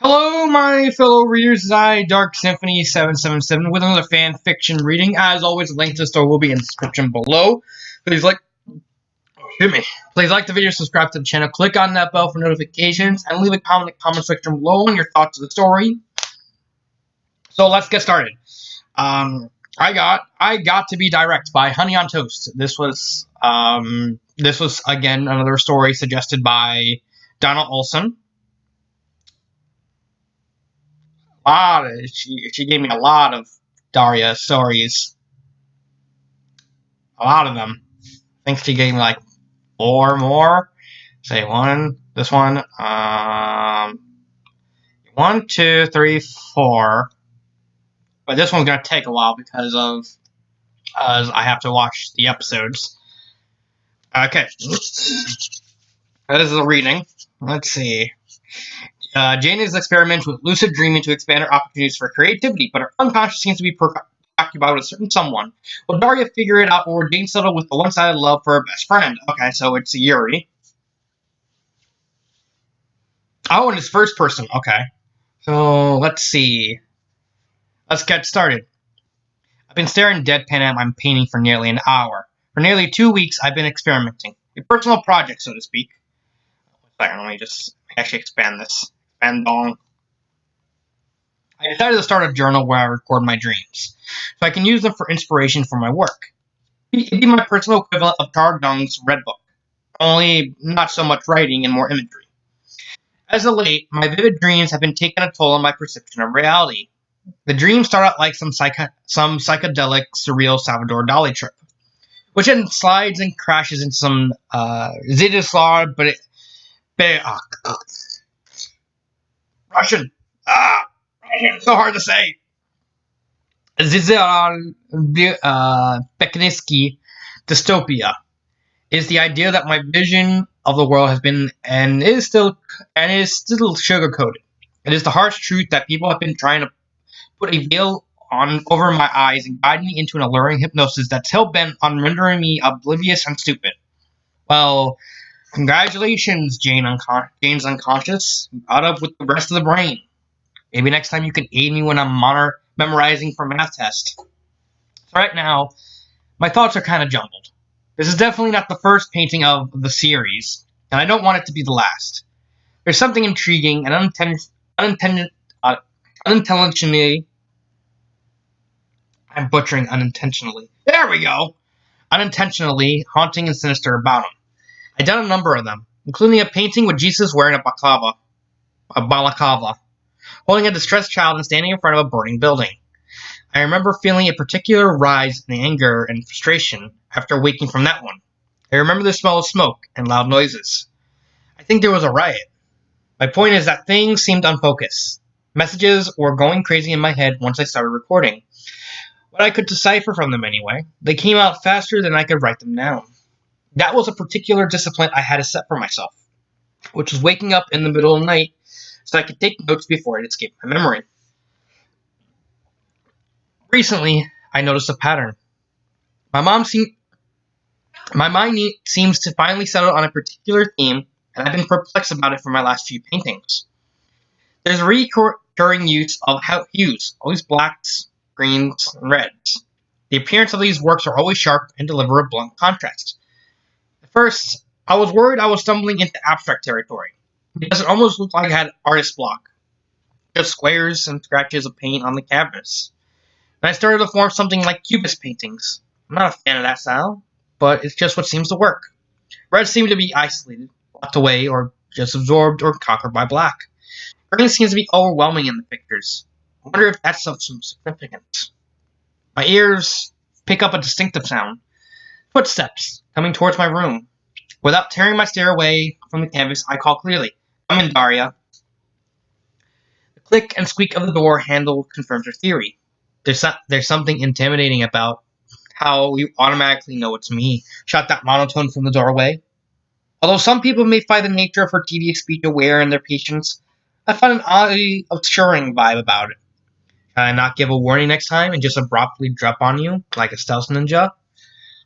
Hello, my fellow readers. I, Dark Symphony 777, with another fan fiction reading. As always, a link to the store will be in the description below. Excuse me. Please like the video, subscribe to the channel, click on that bell for notifications, and leave a comment in the comment section below on your thoughts of the story. So let's get started. I got to be direct by Honey on Toast. This was again another story suggested by Donna Olson. She gave me a lot of Daria stories. A lot of them. I think she gave me like 4 more. Say one. This one. 1, 2, 3, 4. But this one's gonna take a while because I have to watch the episodes. Okay. This is a reading. Let's see. Jane is experimenting with lucid dreaming to expand her opportunities for creativity, but her unconscious seems to be preoccupied with a certain someone. Will Daria figure it out, or will Jane settle with the one-sided love for her best friend? Okay, so it's Yuri. Oh, and it's first person. Okay. So, let's see. Let's get started. I've been staring deadpan at my painting for nearly an hour. For nearly 2 weeks, I've been experimenting. A personal project, so to speak. Let me just actually expand this. Expand long. I decided to start a journal where I record my dreams, so I can use them for inspiration for my work. It'd be my personal equivalent of Carl Jung's Red Book, only not so much writing and more imagery. As of late, my vivid dreams have been taking a toll on my perception of reality. The dreams start out like some psychedelic, surreal Salvador Dali trip, which then slides and crashes into some Zidislar, but Russian. Russian, so hard to say. Beknitsky dystopia is the idea that my vision of the world has been and is still sugar-coated. It is the harsh truth that people have been trying to put a veil on over my eyes and guide me into an alluring hypnosis that's hell-bent on rendering me oblivious and stupid. Well, congratulations, Jane's unconscious. You caught up with the rest of the brain. Maybe next time you can aid me when I'm memorizing for math test. So right now, my thoughts are kind of jumbled. This is definitely not the first painting of the series, and I don't want it to be the last. There's something intriguing and unintentionally. I'm butchering unintentionally. There we go! Unintentionally haunting and sinister about him. I've done a number of them, including a painting with Jesus wearing a balaclava, holding a distressed child and standing in front of a burning building. I remember feeling a particular rise in anger and frustration after waking from that one. I remember the smell of smoke and loud noises. I think there was a riot. My point is that things seemed unfocused. Messages were going crazy in my head once I started recording. What I could decipher from them anyway, they came out faster than I could write them down. That was a particular discipline I had to set for myself, which was waking up in the middle of the night so I could take notes before it escaped my memory. Recently, I noticed a pattern. My mind seems to finally settle on a particular theme, and I've been perplexed about it for my last few paintings. There's a recurring use of hues, always blacks, greens, and reds. The appearance of these works are always sharp and deliver a blunt contrast. At first, I was worried I was stumbling into abstract territory, because it almost looked like I had artist block, just squares and scratches of paint on the canvas. And I started to form something like cubist paintings. I'm not a fan of that style, but it's just what seems to work. Reds seem to be isolated, locked away, or just absorbed or conquered by black. Green seems to be overwhelming in the pictures. I wonder if that's of some significance. My ears pick up a distinctive sound. Footsteps coming towards my room. Without tearing my stare away from the canvas, I call clearly, "Come in, Daria." The click and squeak of the door handle confirms her theory. There's something intimidating about how you automatically know it's me. Shot that monotone from the doorway. Although some people may find the nature of her tedious speech aware in their patience, I find an oddly assuring vibe about it. Can I not give a warning next time and just abruptly drop on you like a stealth ninja?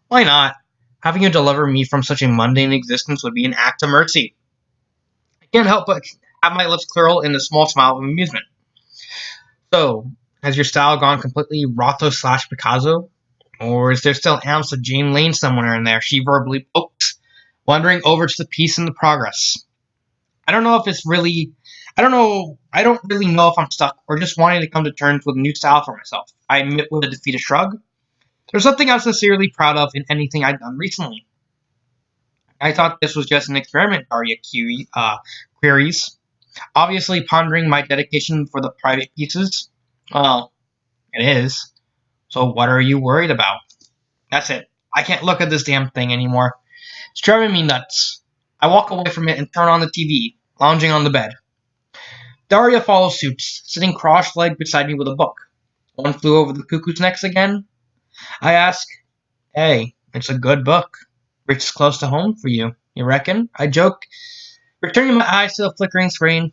Why not? Having you deliver me from such a mundane existence would be an act of mercy. I can't help but have my lips curl in a small smile of amusement. So, has your style gone completely Rotho slash Picasso? Or is there still ounce of Jane Lane somewhere in there? She verbally pokes, wandering over to the piece in the progress. I don't know if it's really. I don't really know if I'm stuck or just wanting to come to terms with a new style for myself. I admit with a defeated shrug. There's something I'm sincerely proud of in anything I've done recently. I thought this was just an experiment, Arya queries, obviously pondering my dedication for the private pieces. Well, it is. So what are you worried about? That's it. I can't look at this damn thing anymore. It's driving me nuts. I walk away from it and turn on the TV, lounging on the bed. Daria follows suit, sitting cross-legged beside me with a book. One Flew Over the Cuckoo's Nest again? I ask, hey, it's a good book. Reaches close to home for you, you reckon? I joke, returning my eyes to the flickering screen.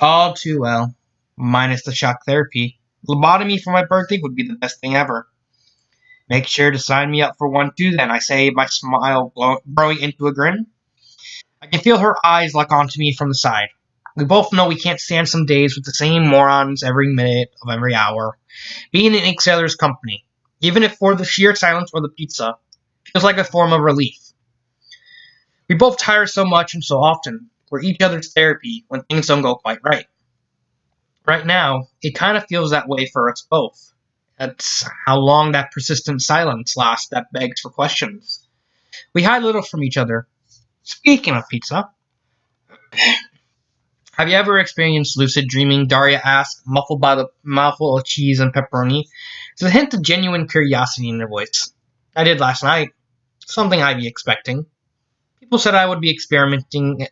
All too well. Minus the shock therapy. Lobotomy for my birthday would be the best thing ever. Make sure to sign me up for one too then, I say, my smile growing into a grin. I can feel her eyes lock onto me from the side. We both know we can't stand some days with the same morons every minute of every hour. Being in each other's company, even if for the sheer silence or the pizza, feels like a form of relief. We both tire so much and so often. We're each other's therapy when things don't go quite right. Right now, it kind of feels that way for us both. That's how long that persistent silence lasts that begs for questions. We hide little from each other. Speaking of pizza, have you ever experienced lucid dreaming? Daria asked, muffled by the mouthful of cheese and pepperoni. There's a hint of genuine curiosity in her voice. I did last night. Something I'd be expecting. People said I would be experiencing it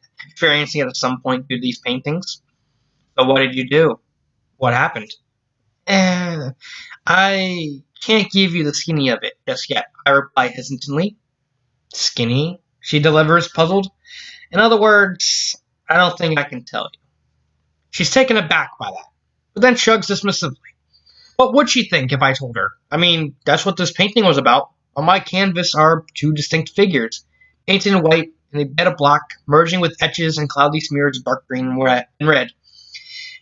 at some point through these paintings. So what did you do? What happened? I can't give you the skinny of it just yet, I reply hesitantly. Skinny? She delivers, puzzled. In other words, I don't think I can tell you. She's taken aback by that, but then shrugs dismissively. What would she think if I told her? I mean, that's what this painting was about. On my canvas are two distinct figures, painted in white and a bed of black, merging with etches and cloudy smears of dark green and red.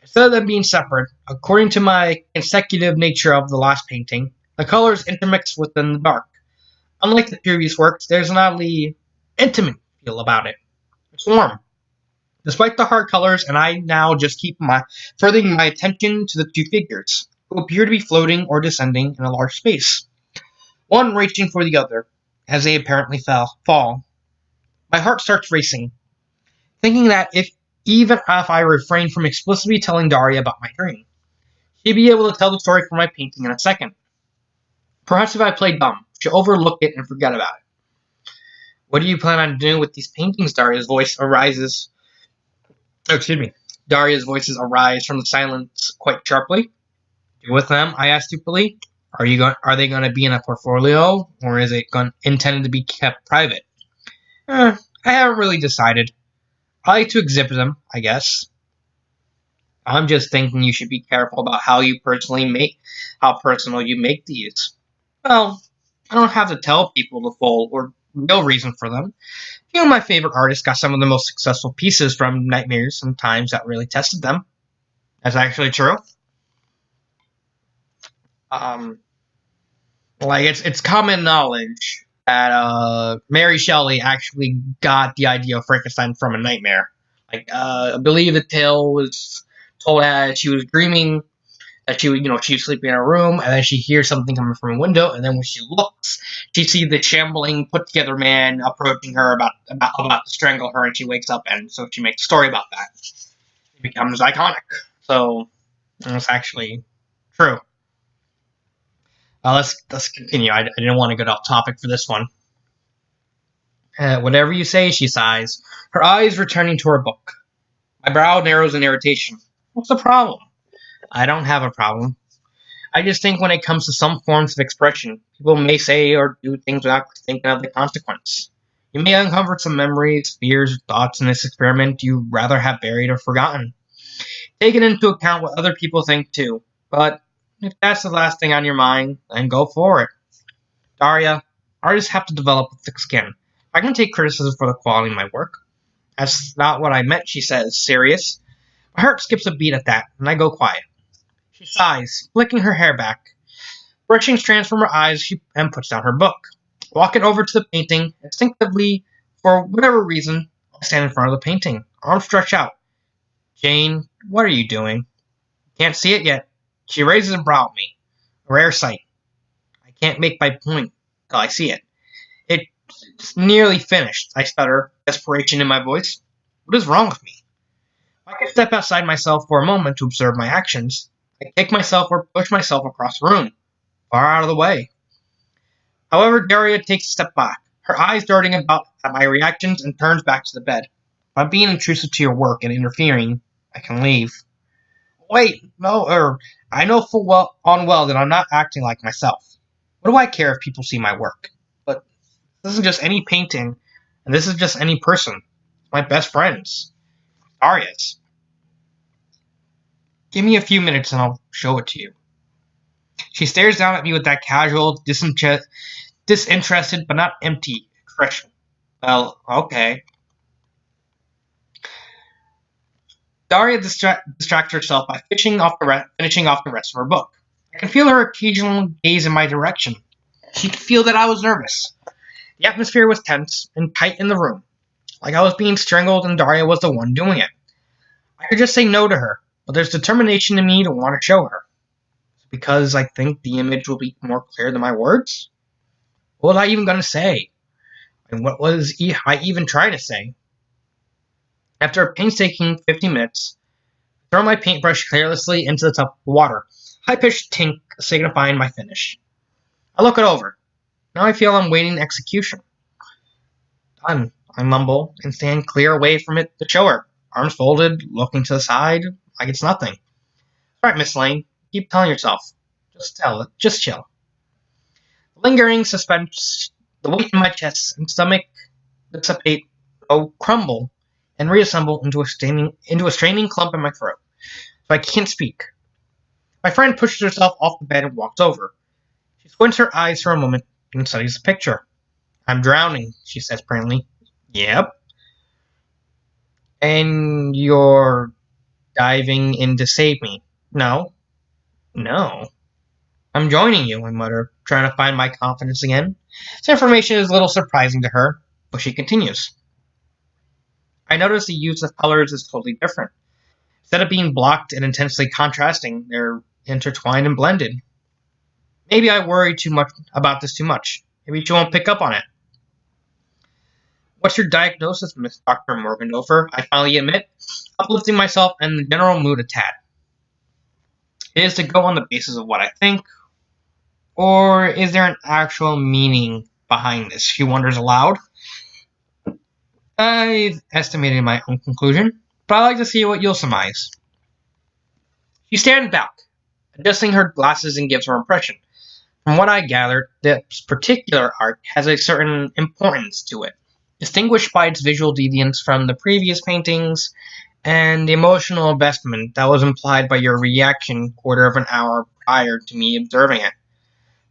Instead of them being separate, according to my consecutive nature of the last painting, the colors intermix within the dark. Unlike the previous works, there's an oddly intimate feel about it. It's warm. Despite the hard colors, and I now just keep furthering my attention to the two figures, who appear to be floating or descending in a large space, one reaching for the other, as they apparently fall. My heart starts racing, thinking that even if I refrain from explicitly telling Daria about my dream, she'd be able to tell the story for my painting in a second. Perhaps if I play dumb, she'll overlook it and forget about it. What do you plan on doing with these paintings? Daria's voices arise from the silence quite sharply. Do with them? I asked stupidly. Are they going to be in a portfolio, or is it intended to be kept private? I haven't really decided. I like to exhibit them, I guess. I'm just thinking you should be careful about how personal you make these. Well, I don't have to tell people the full or real reason for them. A few of my favorite artists got some of the most successful pieces from nightmares and times that really tested them. That's actually true. It's common knowledge that Mary Shelley actually got the idea of Frankenstein from a nightmare. I believe the tale was told as she was dreaming that she was sleeping in her room, and then she hears something coming from a window, and then when she looks, she sees the shambling, put-together man approaching her about to strangle her, and she wakes up, and so she makes a story about that. It becomes iconic. So it's actually true. Let's continue. I didn't want to get off topic for this one. Whatever you say, she sighs, her eyes returning to her book. My brow narrows in irritation. What's the problem? I don't have a problem. I just think when it comes to some forms of expression, people may say or do things without thinking of the consequence. You may uncover some memories, fears, thoughts in this experiment you'd rather have buried or forgotten. Taking into account what other people think too, but if that's the last thing on your mind, then go for it. Daria, artists have to develop a thick skin. I can take criticism for the quality of my work. That's not what I meant, she says, serious. My heart skips a beat at that, and I go quiet. She sighs, flicking her hair back. Brushing strands from her eyes, and puts down her book. Walking over to the painting, instinctively, for whatever reason, I stand in front of the painting, arms stretched out. Jane, what are you doing? Can't see it yet. She raises a brow at me. A rare sight. I can't make my point till I see it. It's nearly finished, I stutter, desperation in my voice. What is wrong with me? I can step outside myself for a moment to observe my actions. I kick myself or push myself across the room, far out of the way. However, Daria takes a step back, her eyes darting about at my reactions, and turns back to the bed. If I'm being intrusive to your work and interfering, I can leave. Wait, no, I know full well that I'm not acting like myself. What do I care if people see my work? But this isn't just any painting, and this is just any person. It's my best friends. Daria's. Give me a few minutes and I'll show it to you. She stares down at me with that casual, disinterested but not empty expression. Well, okay. Daria distracts herself by finishing off the rest of her book. I can feel her occasional gaze in my direction. She could feel that I was nervous. The atmosphere was tense and tight in the room, like I was being strangled and Daria was the one doing it. I could just say no to her, but there's determination in me to want to show her. Because I think the image will be more clear than my words? What was I even going to say? And what was I even trying to say? After a painstaking 50 minutes, I throw my paintbrush carelessly into the tub of water, high-pitched tink signifying my finish. I look it over. Now I feel I'm waiting execution. Done, I mumble, and stand clear away from it to show her, arms folded, looking to the side, like it's nothing. Alright, Miss Lane, keep telling yourself. Just chill. Lingering suspense, the weight in my chest and stomach dissipate, crumble, and reassemble into a straining clump in my throat, so I can't speak. My friend pushes herself off the bed and walks over. She squints her eyes for a moment and studies the picture. I'm drowning, she says presently. Yep. And you're diving in to save me? No. No. I'm joining you, I mutter, trying to find my confidence again. This information is a little surprising to her, but she continues. I notice the use of colors is totally different. Instead of being blocked and intensely contrasting, they're intertwined and blended. Maybe I worry too much about this too much. Maybe she won't pick up on it. What's your diagnosis, Miss Dr. Morgendorfer? I finally admit, uplifting myself and the general mood a tad. It is to go on the basis of what I think, or is there an actual meaning behind this? She wonders aloud. I've estimated my own conclusion, but I'd like to see what you'll surmise. She stands back, adjusting her glasses and gives her impression. From what I gathered, this particular art has a certain importance to it, distinguished by its visual deviance from the previous paintings and the emotional investment that was implied by your reaction quarter of an hour prior to me observing it.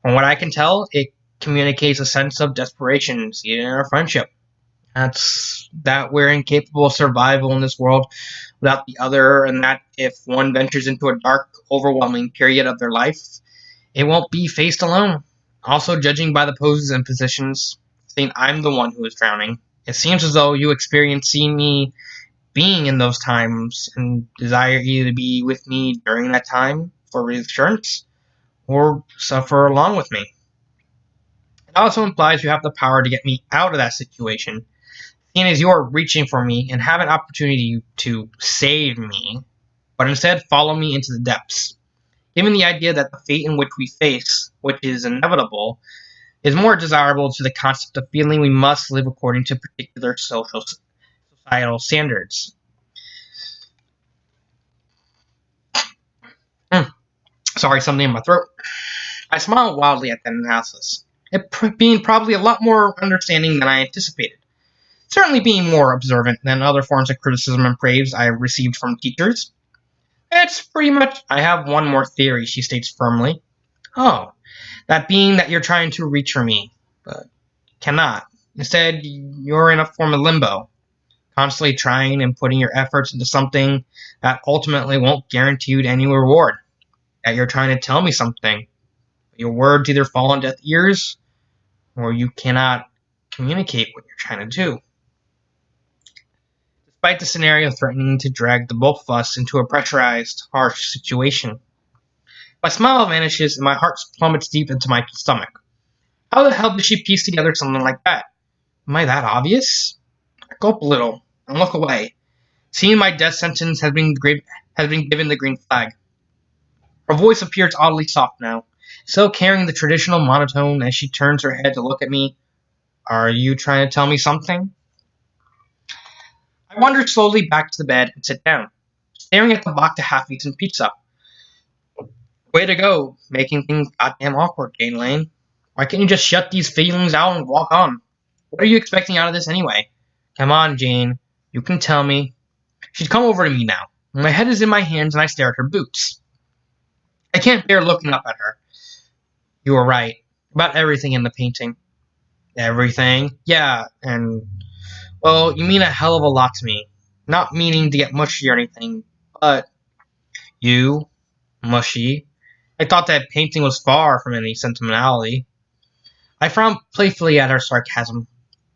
From what I can tell, it communicates a sense of desperation seated in our friendship. That's that we're incapable of survival in this world without the other, and that if one ventures into a dark, overwhelming period of their life, it won't be faced alone. Also, judging by the poses and positions, saying I'm the one who is drowning, it seems as though you experience seeing me being in those times and desire either to be with me during that time for reassurance or suffer along with me. It also implies you have the power to get me out of that situation, seeing as you are reaching for me and have an opportunity to save me, but instead follow me into the depths. Given the idea that the fate in which we face, which is inevitable, is more desirable to the concept of feeling we must live according to particular societal standards. Sorry, something in my throat. I smiled wildly at that analysis, it being probably a lot more understanding than I anticipated. Certainly being more observant than other forms of criticism and praise I received from teachers. It's pretty much... I have one more theory, she states firmly. Oh, that being that you're trying to reach for me, but cannot. Instead, you're in a form of limbo. constantly trying and putting your efforts into something that ultimately won't guarantee you any reward. That you're trying to tell me something. Your words either fall on deaf ears, or you cannot communicate what you're trying to do. Despite the scenario threatening to drag the both of us into a pressurized, harsh situation, my smile vanishes and my heart plummets deep into my stomach. How the hell did she piece together something like that? Am I that obvious? I gulp a little and look away, seeing my death sentence has been given the green flag. Her voice appears oddly soft now, still carrying the traditional monotone as she turns her head to look at me. Are you trying to tell me something? I wander slowly back to the bed and sit down, staring at the box of half-eaten pizza. Way to go, making things goddamn awkward, Jane Lane. Why can't you just shut these feelings out and walk on? What are you expecting out of this anyway? Come on, Jane. You can tell me. She's come over to me now. My head is in my hands and I stare at her boots. I can't bear looking up at her. You were right. About everything in the painting. Everything? Yeah, and... Well, you mean a hell of a lot to me. Not meaning to get mushy or anything, but... You? Mushy? I thought that painting was far from any sentimentality. I frowned playfully at her sarcasm.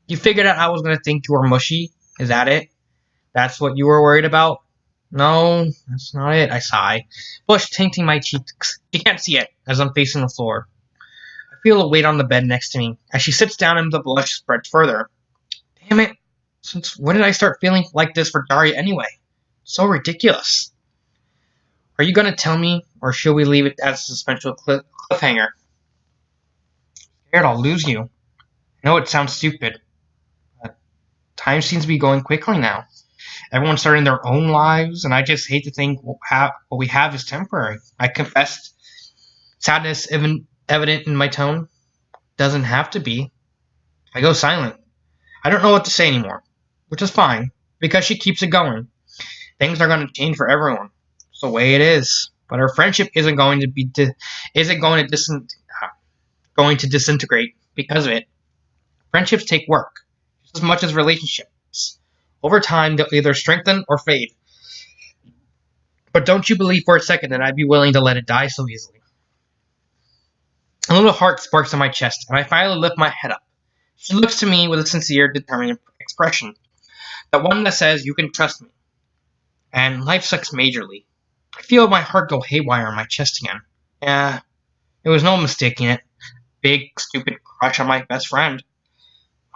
You figured out I was going to think you were mushy? Is that it? That's what you were worried about? No, that's not it, I sigh. Blush tinting my cheeks. She can't see it, as I'm facing the floor. I feel a weight on the bed next to me. As she sits down and the blush spreads further. Damn it. Since when did I start feeling like this for Daria anyway? So ridiculous. Are you going to tell me, or should we leave it as a suspension cliffhanger? Scared I'll lose you. I know it sounds stupid, but time seems to be going quickly now. Everyone's starting their own lives, and I just hate to think what we have is temporary. I confessed, sadness evident in my tone. Doesn't have to be. I go silent. I don't know what to say anymore, which is fine, because she keeps it going. Things are going to change for everyone. It's the way it is. But our friendship isn't going to disintegrate because of it. Friendships take work, just as much as relationships. Over time, they'll either strengthen or fade. But don't you believe for a second that I'd be willing to let it die so easily. A little heart sparks in my chest, and I finally lift my head up. She looks to me with a sincere, determined expression. The one that says, you can trust me. And life sucks majorly. I feel my heart go haywire in my chest again. Yeah, there was no mistaking it. Big, stupid crush on my best friend.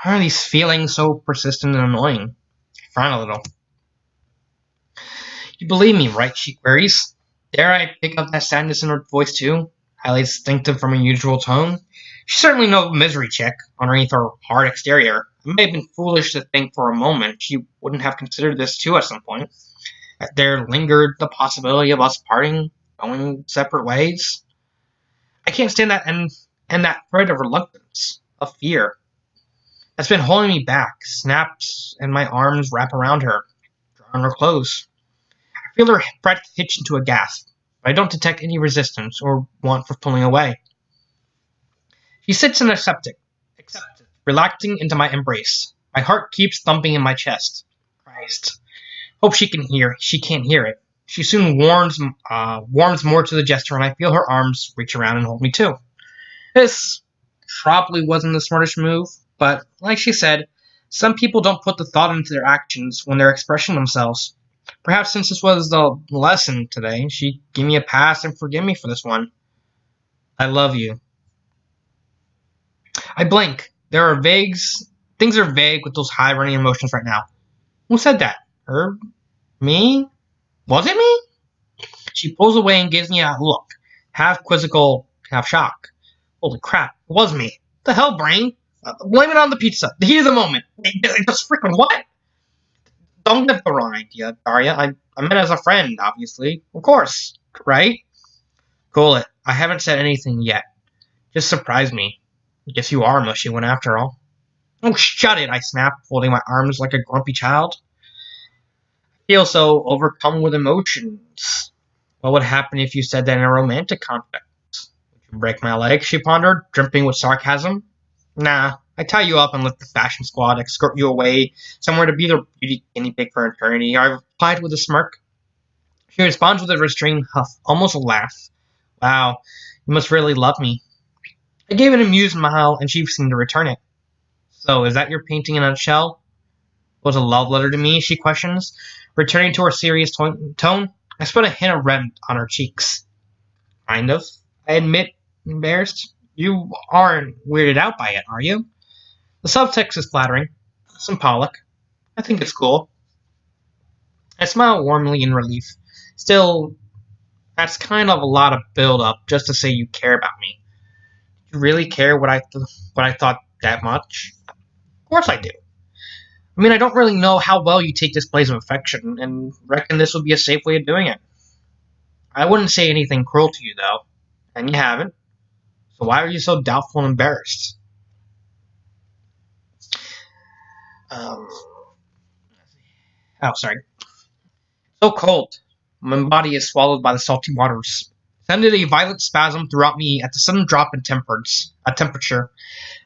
Why are these feelings so persistent and annoying? I frown a little. You believe me, right? She queries. Dare I pick up that sadness in her voice too? Highly distinctive from her usual tone. She's certainly no misery chick underneath her hard exterior. It may have been foolish to think for a moment she wouldn't have considered this too at some point. That there lingered the possibility of us parting, going separate ways. I can't stand that and that thread of reluctance, of fear, that's been holding me back, snaps, and my arms wrap around her, drawing her close. I feel her breath hitch into a gasp, but I don't detect any resistance or want for pulling away. She sits in accepted, relaxing into my embrace. My heart keeps thumping in my chest. Christ. Hope she can't hear it. She soon warms more to the gesture, and I feel her arms reach around and hold me too. This probably wasn't the smartest move, but like she said, some people don't put the thought into their actions when they're expressing themselves. Perhaps since this was the lesson today, she'd give me a pass and forgive me for this one. I love you. I blink. Things are vague with those high-running emotions right now. Who said that? Her? Me? Was it me? She pulls away and gives me a look, half quizzical, half shock. Holy crap, it was me. The hell, brain? Blame it on the pizza. The heat of the moment. Just freaking what? Don't get the wrong idea, Daria. I meant as a friend, obviously. Of course. Right? Cool it. I haven't said anything yet. Just surprise me. I guess you are a mushy one after all. Oh, shut it, I snap, folding my arms like a grumpy child. I feel so overcome with emotions. What would happen if you said that in a romantic context? Would you break my leg? She pondered, dripping with sarcasm. Nah, I tie you up and let the fashion squad escort you away somewhere to be their beauty guinea pig for eternity. I replied with a smirk. She responds with a restrained huff, almost a laugh. Wow, you must really love me. I gave an amused smile, and she seemed to return it. So, is that your painting in a nutshell? Was a love letter to me? She questions, returning to her serious tone. I spot a hint of red on her cheeks. Kind of. I admit, embarrassed. You aren't weirded out by it, are you? The subtext is flattering, symbolic. I think it's cool. I smile warmly in relief. Still, that's kind of a lot of build-up just to say you care about me. Do you really care what I thought that much? Of course I do. I mean, I don't really know how well you take displays of affection, and reckon this would be a safe way of doing it. I wouldn't say anything cruel to you, though, and you haven't. So why are you so doubtful and embarrassed? Um, oh, sorry. So cold. My body is swallowed by the salty waters. Sending a violent spasm throughout me at the sudden drop in temperature.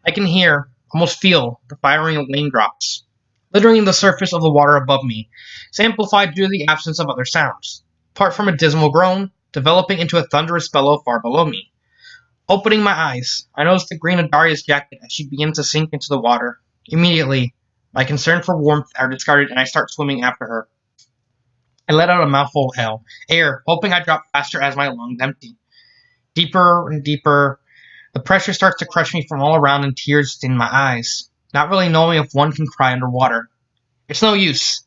I can hear, almost feel, the firing of raindrops, littering the surface of the water above me. It's amplified due to the absence of other sounds. Apart from a dismal groan, developing into a thunderous bellow far below me. Opening my eyes, I notice the green of Daria's jacket as she begins to sink into the water. Immediately, my concern for warmth are discarded and I start swimming after her. I let out a mouthful of air, hoping I drop faster as my lungs empty. Deeper and deeper, the pressure starts to crush me from all around and tears in my eyes, not really knowing if one can cry underwater. It's no use.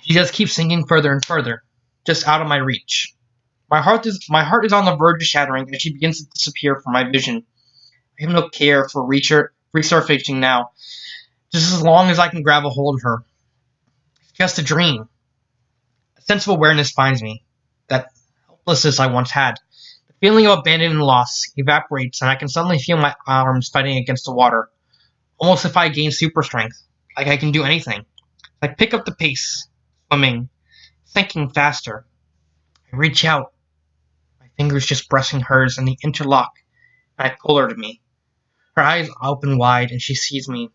She just keeps sinking further and further, just out of my reach. My heart is on the verge of shattering as she begins to disappear from my vision. I have no care for resurfacing now, just as long as I can grab a hold of her. It's just a dream. A sense of awareness finds me, that helplessness I once had. The feeling of abandonment and loss evaporates, and I can suddenly feel my arms fighting against the water, almost if I gain super strength, like I can do anything. I pick up the pace, swimming, sinking faster. I reach out, my fingers just pressing hers, and they interlock, and I pull her to me. Her eyes open wide, and she sees me.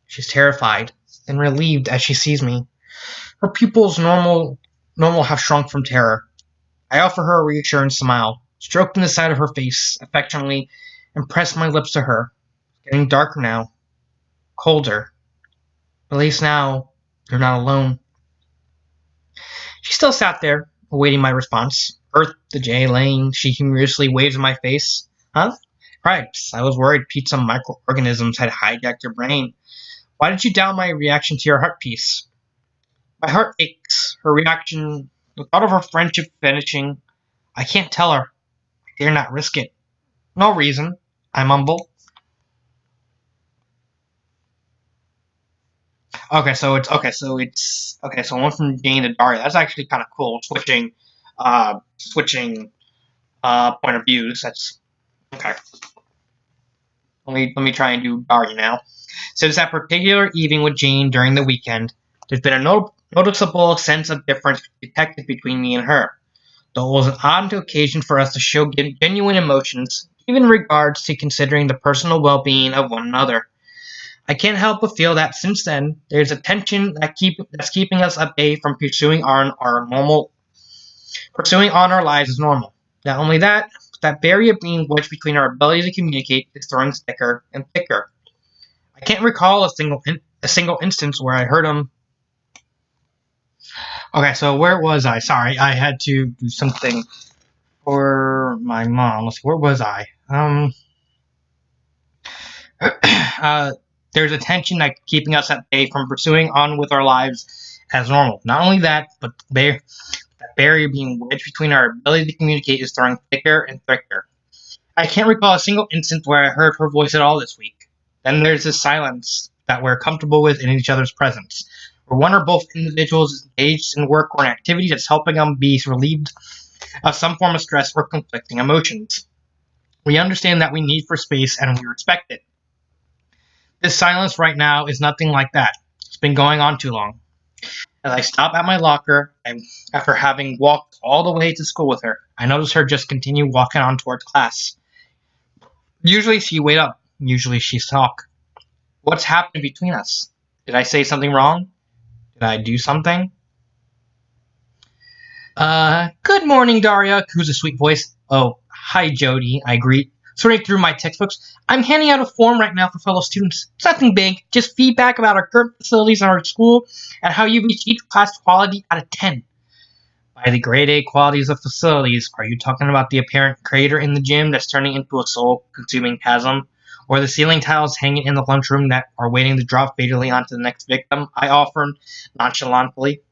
She's terrified, and relieved as she sees me. Her pupils normal have shrunk from terror. I offer her a reassuring smile, stroking the side of her face affectionately, and press my lips to her. It's getting darker now, colder. At least now, you're not alone. She still sat there, awaiting my response. Earth, the J Lane, she humorously waves in my face. Huh? Cripes, I was worried pizza microorganisms had hijacked your brain. Why did you doubt my reaction to your heart piece? My heart aches. Her reaction, the thought of her friendship finishing. I can't tell her. I dare not risk it. No reason, I mumble. So one from Jane to Daria. That's actually kind of cool. Switching point of views. That's okay. Let me try and do Daria now. Since that particular evening with Jane during the weekend, there's been a noticeable sense of difference detected between me and her. Though it was an odd occasion for us to show genuine emotions, even in regards to considering the personal well-being of one another. I can't help but feel that since then, there's a tension that's keeping us at bay from pursuing on our lives as normal. Not only that, that barrier being wedged between our ability to communicate is growing thicker and thicker. I can't recall a single instance where I heard him. Okay, so where was I? Sorry, I had to do something for my mom. Let's see, where was I? There's a tension that keeping us at bay from pursuing on with our lives as normal. Not only that, but that barrier being wedged between our ability to communicate is growing thicker and thicker. I can't recall a single instance where I heard her voice at all this week. Then there's this silence that we're comfortable with in each other's presence, where one or both individuals is engaged in work or an activity that's helping them be relieved of some form of stress or conflicting emotions. We understand that we need for space and we respect it. This silence right now is nothing like that. It's been going on too long. As I stop at my locker, and after having walked all the way to school with her, I notice her just continue walking on towards class. Usually she wait up. Usually she talk. What's happened between us? Did I say something wrong? Did I do something? Good morning, Daria, cooes a sweet voice. Oh, hi, Jody, I greet. Sorting through my textbooks, I'm handing out a form right now for fellow students. It's nothing big, just feedback about our current facilities in our school and how you reach each class quality out of 10. By the grade A qualities of facilities, are you talking about the apparent crater in the gym that's turning into a soul-consuming chasm? Or the ceiling tiles hanging in the lunchroom that are waiting to drop fatally onto the next victim? I offered nonchalantly.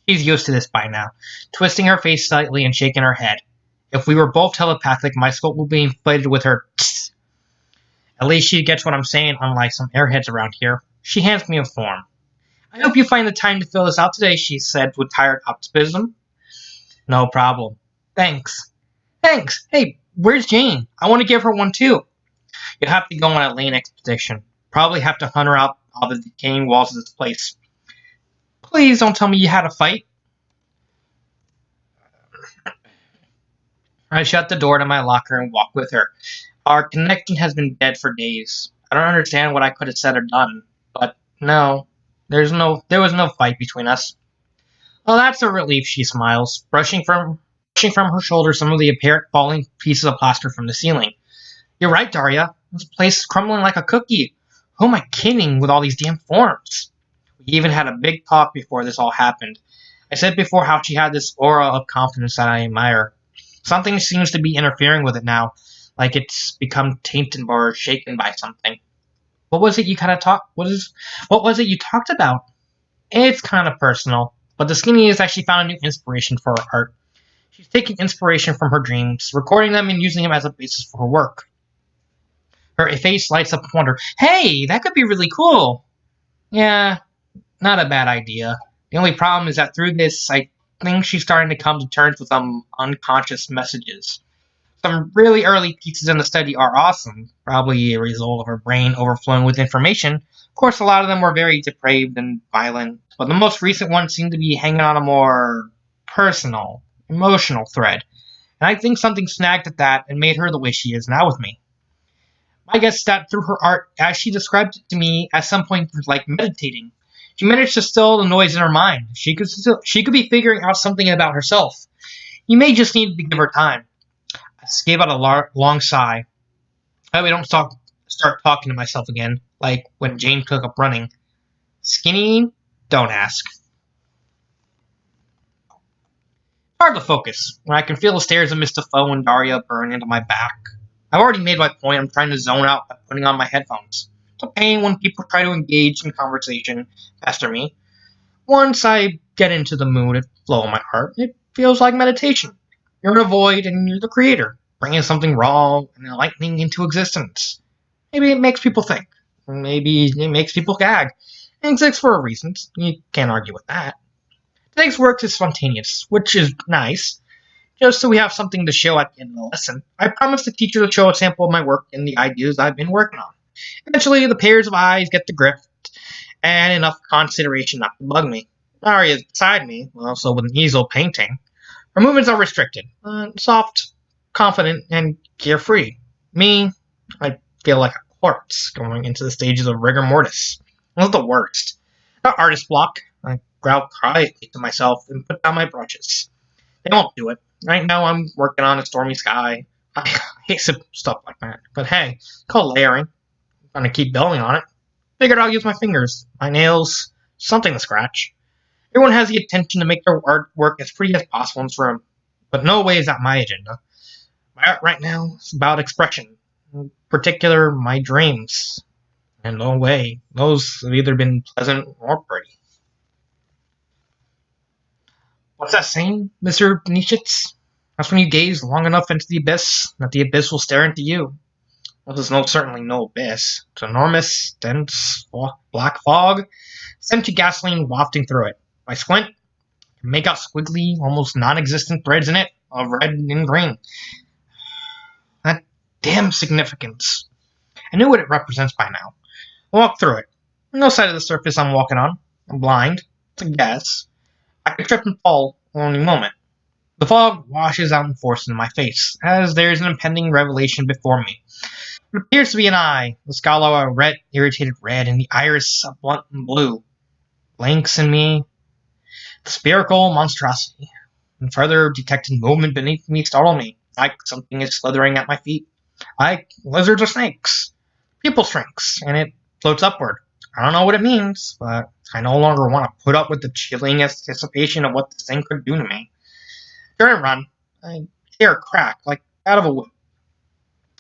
She's used to this by now, twisting her face slightly and shaking her head. If we were both telepathic, my skull would be inflated with her tss. At least she gets what I'm saying, unlike some airheads around here. She hands me a form. I hope you find the time to fill this out today, she said with tired optimism. No problem. Thanks. Thanks. Hey, where's Jane? I want to give her one too. You'll have to go on a lane expedition. Probably have to hunt her out of the decaying walls of this place. Please don't tell me you had a fight. I shut the door to my locker and walked with her. Our connection has been dead for days. I don't understand what I could have said or done, but no, there was no fight between us. Well, that's a relief, she smiles, brushing from her shoulder some of the apparent falling pieces of plaster from the ceiling. You're right, Daria. This place is crumbling like a cookie. Who am I kidding with all these damn forms? We even had a big talk before this all happened. I said before how she had this aura of confidence that I admire. Something seems to be interfering with it now, like it's become tainted or shaken by something. What was it you kind of talked? What was it you talked about? It's kind of personal, but the skinny is that she found a new inspiration for her art. She's taking inspiration from her dreams, recording them and using them as a basis for her work. Her face lights up with wonder. Hey, that could be really cool. Yeah, not a bad idea. The only problem is that through this, I think she's starting to come to terms with some unconscious messages. Some really early pieces in the study are awesome, probably a result of her brain overflowing with information. Of course, a lot of them were very depraved and violent, but the most recent ones seem to be hanging on a more personal, emotional thread. And I think something snagged at that and made her the way she is now with me. My guess is that through her art, as she described it to me, at some point, like meditating, she managed to still the noise in her mind. She could be figuring out something about herself. You may just need to give her time. I just gave out a long sigh. I hope I don't start talking to myself again, like when Jane took up running. Skinny? Don't ask. Hard to focus, when I can feel the stares of Mr. Foe and Daria burn into my back. I've already made my point. I'm trying to zone out by putting on my headphones. It's a pain when people try to engage in conversation after me. Once I get into the mood and flow in my heart, it feels like meditation. You're in a void and you're the creator, bringing something raw and enlightening into existence. Maybe it makes people think. Maybe it makes people gag. It exists for a reason. You can't argue with that. Today's work is spontaneous, which is nice. Just so we have something to show at the end of the lesson, I promised the teacher to show a sample of my work and the ideas I've been working on. Eventually, the pairs of eyes get the grift, and enough consideration not to bug me. Daria is beside me, also with an easel painting. Her movements are restricted, soft, confident, and carefree. Me, I feel like a corpse going into the stages of rigor mortis. It was the worst. Not artist block. I growl quietly to myself and put down my brushes. They won't do it. Right now I'm working on a stormy sky. I hate stuff like that. But hey, it's called layering. I'm gonna keep building on it. Figured I'll use my fingers, my nails, something to scratch. Everyone has the intention to make their artwork as pretty as possible in this room, but no way is that my agenda. My art right now is about expression, in particular my dreams. And no way, those have either been pleasant or pretty. What's that saying, Mr. Nietzschitz? That's when you gaze long enough into the abyss, that the abyss will stare into you. Well, there's certainly no abyss. It's enormous, dense, black fog, scented gasoline wafting through it. If I squint, I can make out squiggly, almost non-existent threads in it, of red and green. That damn significance. I knew what it represents by now. I walk through it. No side of the surface I'm walking on. I'm blind. It's a guess. I could trip and fall at any moment. The fog washes out in force in my face, as there is an impending revelation before me. It appears to be an eye, the scala a red, irritated red, and the iris a blunt and blue. Blinks in me, the spherical monstrosity, and further detected movement beneath me startled me, like something is slithering at my feet. Like lizards or snakes. Pupil shrinks, and it floats upward. I don't know what it means, but I no longer want to put up with the chilling anticipation of what this thing could do to me. During a run, I hear a crack, like out of a whip,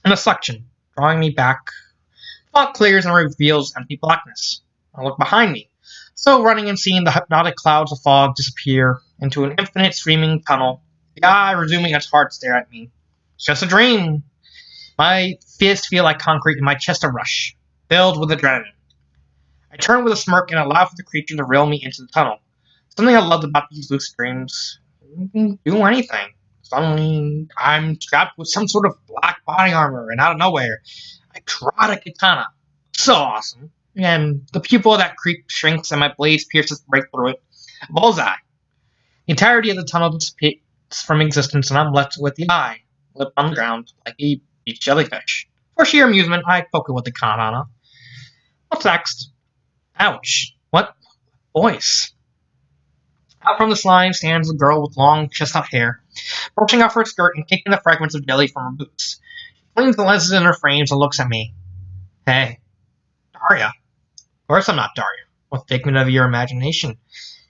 and a suction, drawing me back. Fog clears and reveals empty blackness. I look behind me, still running and seeing the hypnotic clouds of fog disappear into an infinite streaming tunnel, the eye resuming its hard stare at me. It's just a dream. My fists feel like concrete and my chest a rush, filled with adrenaline. I turn with a smirk and allow for the creature to reel me into the tunnel. Something I loved about these lucid dreams. You can do anything. Suddenly, I'm strapped with some sort of black body armor, and out of nowhere, I trot a katana. So awesome. And the pupil of that creep shrinks and my blades pierces right through it. A bullseye. The entirety of the tunnel dissipates from existence, and I'm left with the eye, left on the ground, like a beach jellyfish. For sheer amusement, I poke it with the katana. What's next? Ouch. What voice? Out from the slime stands a girl with long, chestnut hair, brushing off her skirt and kicking the fragments of jelly from her boots. She cleans the lenses in her frames and looks at me. Hey, Daria. Of course I'm not Daria. What figment of your imagination?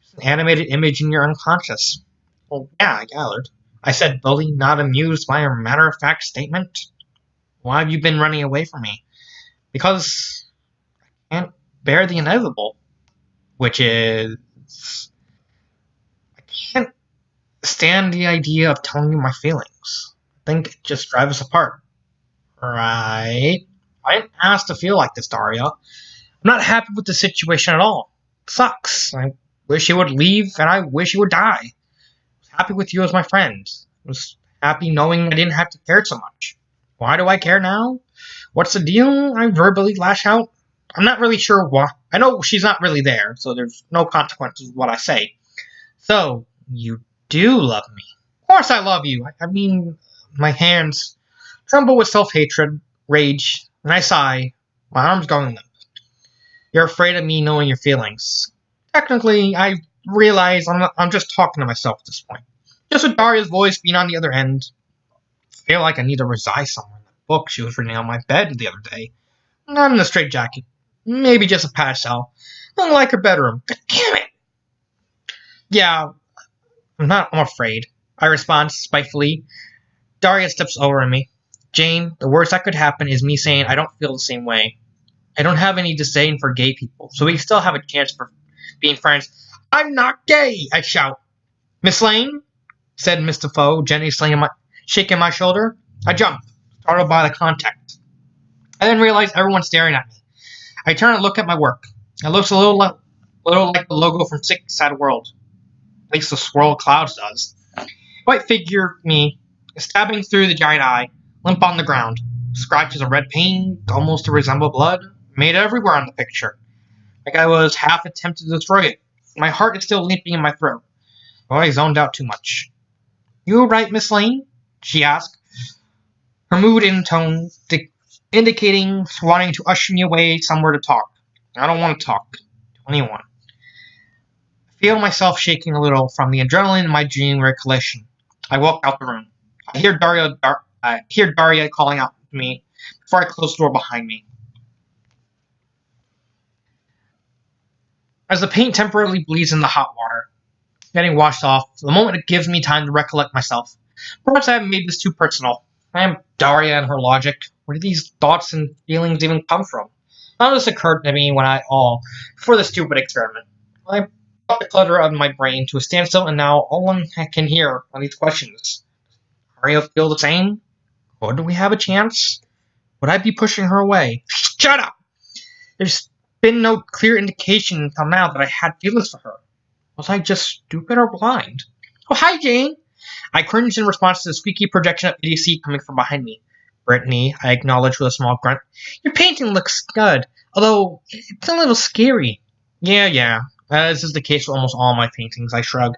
It's an animated image in your unconscious. Well, yeah, I gathered. I said, bully, not amused by a matter-of-fact statement. Why have you been running away from me? Because I can't bear the inevitable, which is I can't stand the idea of telling you my feelings. I think it just drives us apart. Right? I didn't ask to feel like this, Daria. I'm not happy with the situation at all. It sucks. I wish you would leave, and I wish you would die. I was happy with you as my friend. I was happy knowing I didn't have to care so much. Why do I care now? What's the deal? I verbally lash out. I'm not really sure why. I know she's not really there, so there's no consequences of what I say. So, you do love me. Of course I love you. I mean, my hands tremble with self-hatred, rage, and I sigh, my arms going limp. You're afraid of me knowing your feelings. Technically, I realize I'm just talking to myself at this point. Just with Daria's voice being on the other end. I feel like I need to reside somewhere in the book she was reading on my bed the other day. Not in a straitjacket. Maybe just a pastel. Not like her bedroom. God damn it! Yeah, I'm afraid. I respond spitefully. Daria steps over to me. Jane, the worst that could happen is me saying I don't feel the same way. I don't have any disdain for gay people, so we still have a chance for being friends. I'm not gay, I shout. Miss Lane, said Miss Defoe, gently shaking my shoulder. I jump, startled by the contact. I then realize everyone's staring at me. I turn and look at my work. It looks a little like the logo from Sick Sad World. At least the swirl of clouds does. White figure me, stabbing through the giant eye, limp on the ground. Scratches of red paint, almost to resemble blood, made everywhere on the picture. Like I was half attempting to destroy it. My heart is still leaping in my throat. Oh, I zoned out too much. You alright, Miss Lane? She asked. Her mood and tone indicating wanting to usher me away somewhere to talk. I don't want to talk to anyone. I feel myself shaking a little from the adrenaline in my dream recollection. I walk out the room. I hear Daria calling out to me before I close the door behind me. As the paint temporarily bleeds in the hot water, getting washed off, the moment it gives me time to recollect myself. Perhaps I have made this too personal. I am Daria and her logic. Where did these thoughts and feelings even come from? None of this occurred to me before the stupid experiment. I brought the clutter of my brain to a standstill, and now all I can hear are these questions. Daria feel the same? Would we have a chance? Would I be pushing her away? Shut up! There's been no clear indication until now that I had feelings for her. Was I just stupid or blind? Oh, hi, Jane! I cringed in response to the squeaky projection of idiocy coming from behind me. Brittany, I acknowledged with a small grunt. Your painting looks good, although it's a little scary. Yeah. As is the case with almost all my paintings, I shrug,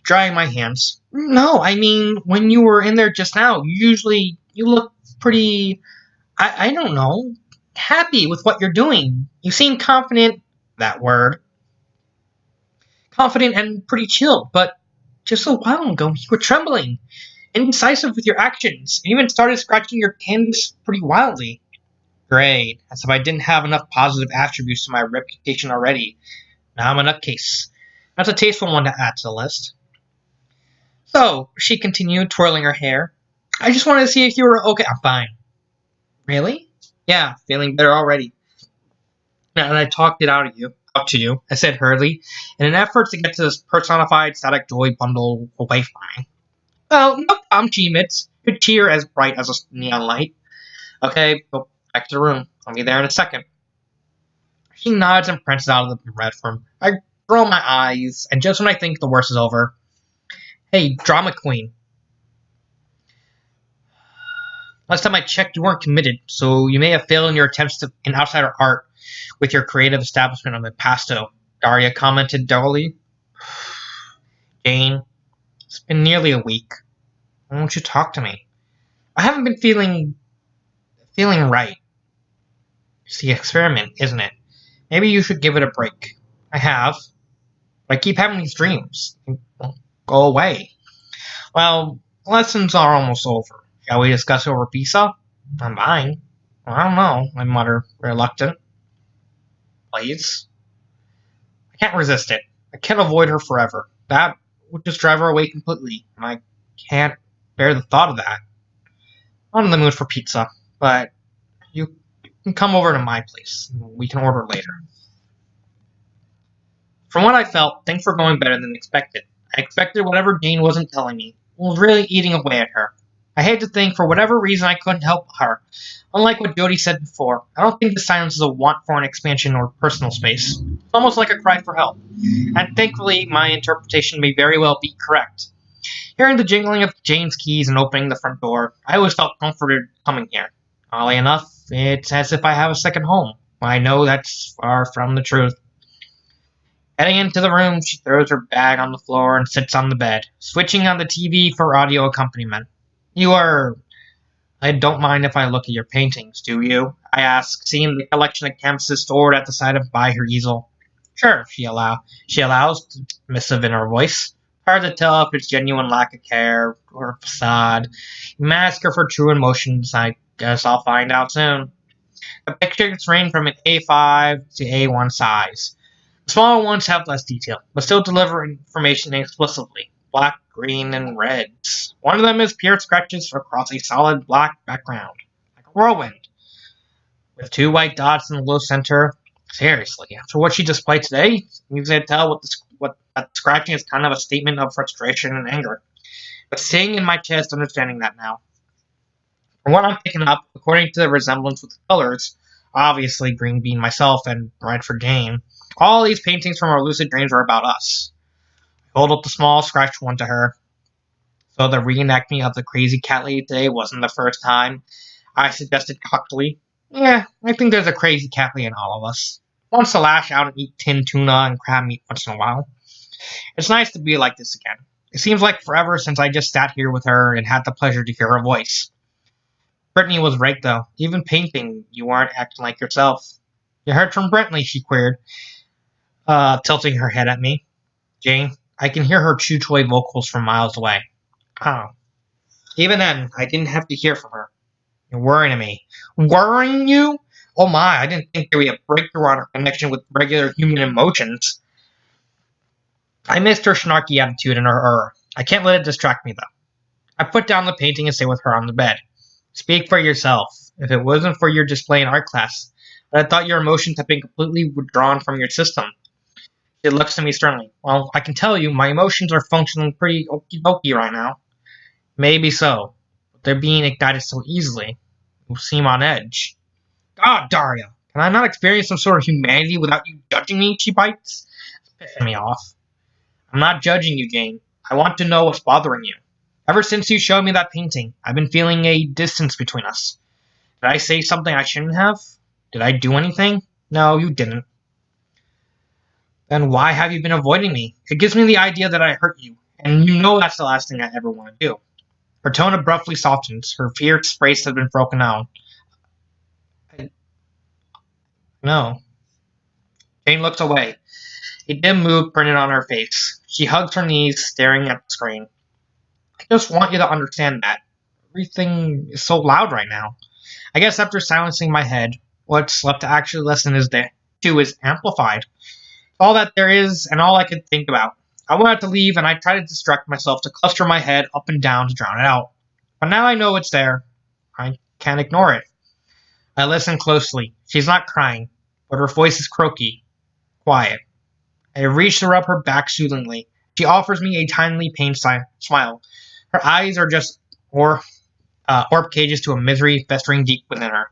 drying my hands. No, I mean, when you were in there just now, usually you look pretty I don't know. Happy with what you're doing. You seem confident, that word. Confident and pretty chilled, but just a while ago you were trembling, indecisive with your actions, and even started scratching your canvas pretty wildly. Great, as if I didn't have enough positive attributes to my reputation already. Now I'm a nutcase. That's a tasteful one to add to the list. So, she continued, twirling her hair. I just wanted to see if you were okay. I'm fine. Really? Yeah, feeling better already. And I talked it out to you, I said hurriedly, in an effort to get to this personified static joy bundle away from me. Well, no problem, she admits, her cheer as bright as a neon light. Okay, go back to the room. I'll be there in a second. She nods and prances out of the red room. I roll my eyes, and just when I think the worst is over, hey, drama queen. Last time I checked, you weren't committed, so you may have failed in your attempts in outsider art with your creative establishment of Impasto, Daria commented dully. Jane, it's been nearly a week. Why won't you talk to me? I haven't been feeling right. It's the experiment, isn't it? Maybe you should give it a break. I have. But I keep having these dreams. They won't go away. Well, lessons are almost over. Shall we discuss over pizza? I'm fine. Well, I don't know, I mutter, reluctant. Please? I can't resist it. I can't avoid her forever. That would just drive her away completely, and I can't bear the thought of that. I'm in the mood for pizza, but you can come over to my place. We can order later. From what I felt, things were going better than expected. I expected whatever Jane wasn't telling me was really eating away at her. I hate to think for whatever reason I couldn't help her. Unlike what Jody said before, I don't think the silence is a want for an expansion or personal space. It's almost like a cry for help. And thankfully, my interpretation may very well be correct. Hearing the jingling of Jane's keys and opening the front door, I always felt comforted coming here. Oddly enough, it's as if I have a second home. I know that's far from the truth. Heading into the room, she throws her bag on the floor and sits on the bed, switching on the TV for audio accompaniment. I don't mind if I look at your paintings, do you? I ask, seeing the collection of canvases stored at the side of by her easel. Sure, she allows, dismissive in her voice. Hard to tell if it's genuine lack of care or facade. Mask of her true emotions, I guess I'll find out soon. The pictures range from an A5 to A1 size. The smaller ones have less detail, but still deliver information explicitly. Black, green, and reds. One of them is pure scratches across a solid black background, like a whirlwind, with two white dots in the low center. Seriously, after what she displayed today, you can tell what that scratching is kind of a statement of frustration and anger. But staying in my chest, understanding that now. From what I'm picking up, according to the resemblance with the colors, obviously green being myself and red for Jane, all these paintings from our lucid dreams are about us. I hold up the small, scratched one to her. So the reenactment of the crazy cat lady today wasn't the first time, I suggested cockily. Yeah, I think there's a crazy cat lady in all of us. Wants to lash out and eat tinned tuna and crab meat once in a while. It's nice to be like this again. It seems like forever since I just sat here with her and had the pleasure to hear her voice. Brittany was right, though. Even painting, you weren't acting like yourself. You heard from Brittany, she queried, tilting her head at me. Jane, I can hear her chew-toy vocals from miles away. Oh. Even then, I didn't have to hear from her. You're worrying me. Worrying you? Oh my, I didn't think there would be a breakthrough on her connection with regular human emotions. I missed her snarky attitude and her I can't let it distract me, though. I put down the painting and stayed with her on the bed. Speak for yourself. If it wasn't for your display in art class, I thought your emotions had been completely withdrawn from your system. She looks at me sternly. Well, I can tell you, my emotions are functioning pretty okie-dokie right now. Maybe so, but they're being ignited so easily. You seem on edge. God, Daria, can I not experience some sort of humanity without you judging me? She bites. It's pissing me off. I'm not judging you, Jane. I want to know what's bothering you. Ever since you showed me that painting, I've been feeling a distance between us. Did I say something I shouldn't have? Did I do anything? No, you didn't. Then why have you been avoiding me? It gives me the idea that I hurt you, and you know that's the last thing I ever want to do. Her tone abruptly softens. Her fierce face has been broken down. No. Jane looks away. A dim mood printed on her face. She hugs her knees, staring at the screen. I just want you to understand that. Everything is so loud right now. I guess after silencing my head, what's left to actually listen to is amplified. All that there is and all I could think about. I wanted to leave and I tried to distract myself to cluster my head up and down to drown it out. But now I know it's there. I can't ignore it. I listen closely. She's not crying, but her voice is croaky, quiet. I reach to rub her back soothingly. She offers me a tiny pained smile. Her eyes are just orb cages to a misery festering deep within her.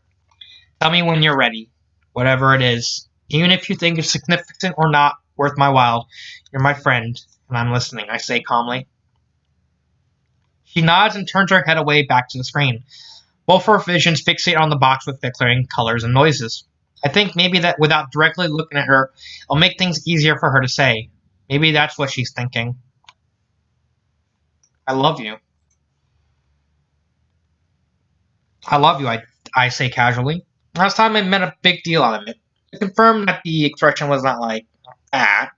Tell me when you're ready, whatever it is. Even if you think it's significant or not worth my while, you're my friend, and I'm listening, I say calmly. She nods and turns her head away back to the screen. Both her visions fixate on the box with flickering colors and noises. I think maybe that without directly looking at her, it'll make things easier for her to say. Maybe that's what she's thinking. I love you. I love you, I say casually. Last time I made a big deal out of it. I confirmed that the expression was not like that,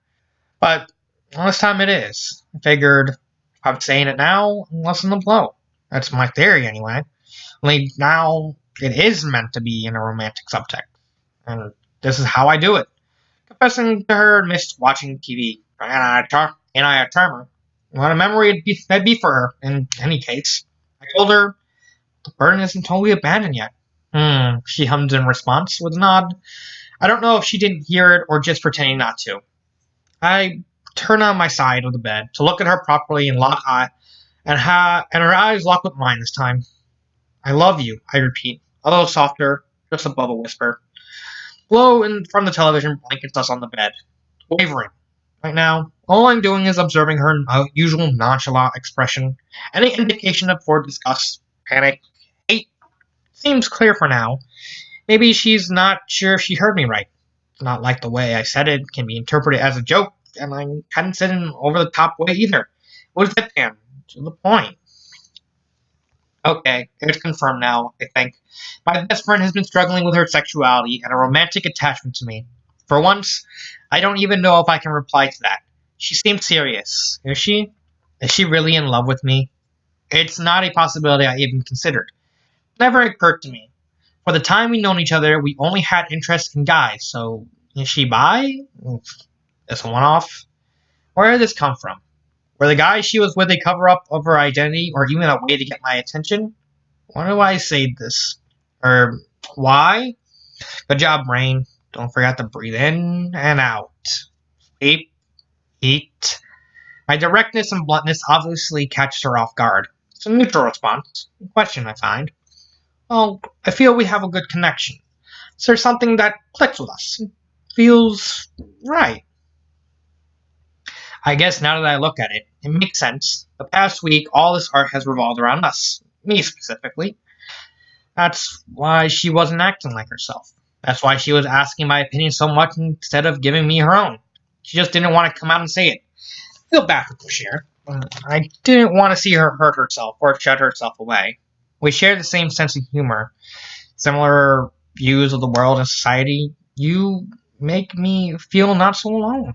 but this time it is. I figured if I'm saying it now, lessen the blow. That's my theory anyway. Only now it is meant to be in a romantic subtext. And this is how I do it. Confessing to her amidst watching TV. And I charm her. What a memory it'd be for her, in any case. I told her the burden isn't totally abandoned yet. She hummed in response with a nod. I don't know if she didn't hear it or just pretending not to. I turn on my side of the bed to look at her properly and lock eye, and her eyes lock with mine this time. I love you, I repeat, a little softer, just above a whisper. Glow from the television blankets us on the bed, wavering. Right now, all I'm doing is observing her usual nonchalant expression. Any indication of for disgust, panic, hate seems clear for now. Maybe she's not sure if she heard me right. Not like the way I said it can be interpreted as a joke, and I hadn't said it in an over-the-top way either. It was deadpan, to the point. Okay, it's confirmed now, I think. My best friend has been struggling with her sexuality and a romantic attachment to me. For once, I don't even know if I can reply to that. She seemed serious. Is she? Is she really in love with me? It's not a possibility I even considered. Never occurred to me. For the time we'd known each other, we only had interest in guys, so is she bi? Is a one-off? Where did this come from? Were the guys she was with a cover-up of her identity, or even a way to get my attention? Why do I say this? Or why? Good job, brain. Don't forget to breathe in and out. Sleep. Eat. My directness and bluntness obviously catches her off guard. It's a neutral response. A question, I find. Well, I feel we have a good connection. Is there something that clicks with us? It feels right. I guess now that I look at it, it makes sense. The past week, all this art has revolved around us. Me specifically. That's why she wasn't acting like herself. That's why she was asking my opinion so much instead of giving me her own. She just didn't want to come out and say it. I feel bad for Bashir. I didn't want to see her hurt herself or shut herself away. We share the same sense of humor, similar views of the world and society. You make me feel not so alone.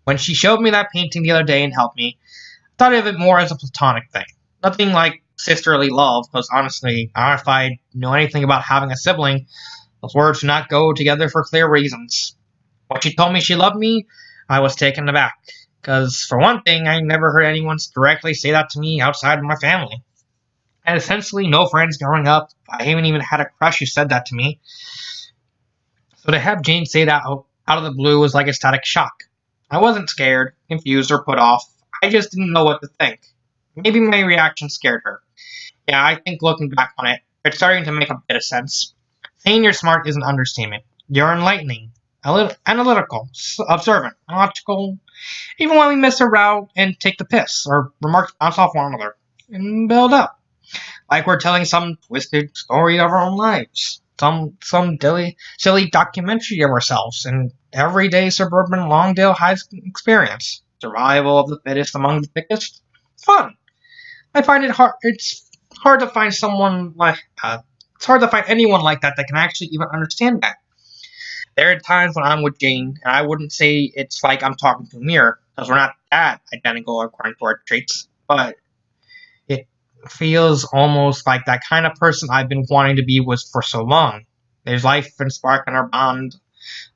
When she showed me that painting the other day and helped me, I thought of it more as a platonic thing. Nothing like sisterly love, because honestly, if I know anything about having a sibling, those words do not go together for clear reasons. When she told me she loved me, I was taken aback. Because, for one thing, I never heard anyone directly say that to me outside of my family. I had essentially no friends growing up. I haven't even had a crush who said that to me. So to have Jane say that out of the blue was like a static shock. I wasn't scared, confused, or put off. I just didn't know what to think. Maybe my reaction scared her. Yeah, I think looking back on it, it's starting to make a bit of sense. Saying you're smart is an understatement. You're enlightening, analytical, observant, logical. Even when we miss a route and take the piss, or remarks bounce off one another, and build up. Like we're telling some twisted story of our own lives. Some silly documentary of ourselves in everyday suburban Longdale High experience. Survival of the fittest among the thickest. Fun. I find it hard. It's hard to find someone like. It's hard to find anyone like that can actually even understand that. There are times when I'm with Jane, and I wouldn't say it's like I'm talking to a mirror, because we're not that identical according to our traits, but it feels almost like that kind of person I've been wanting to be with for so long. There's life and spark in our bond,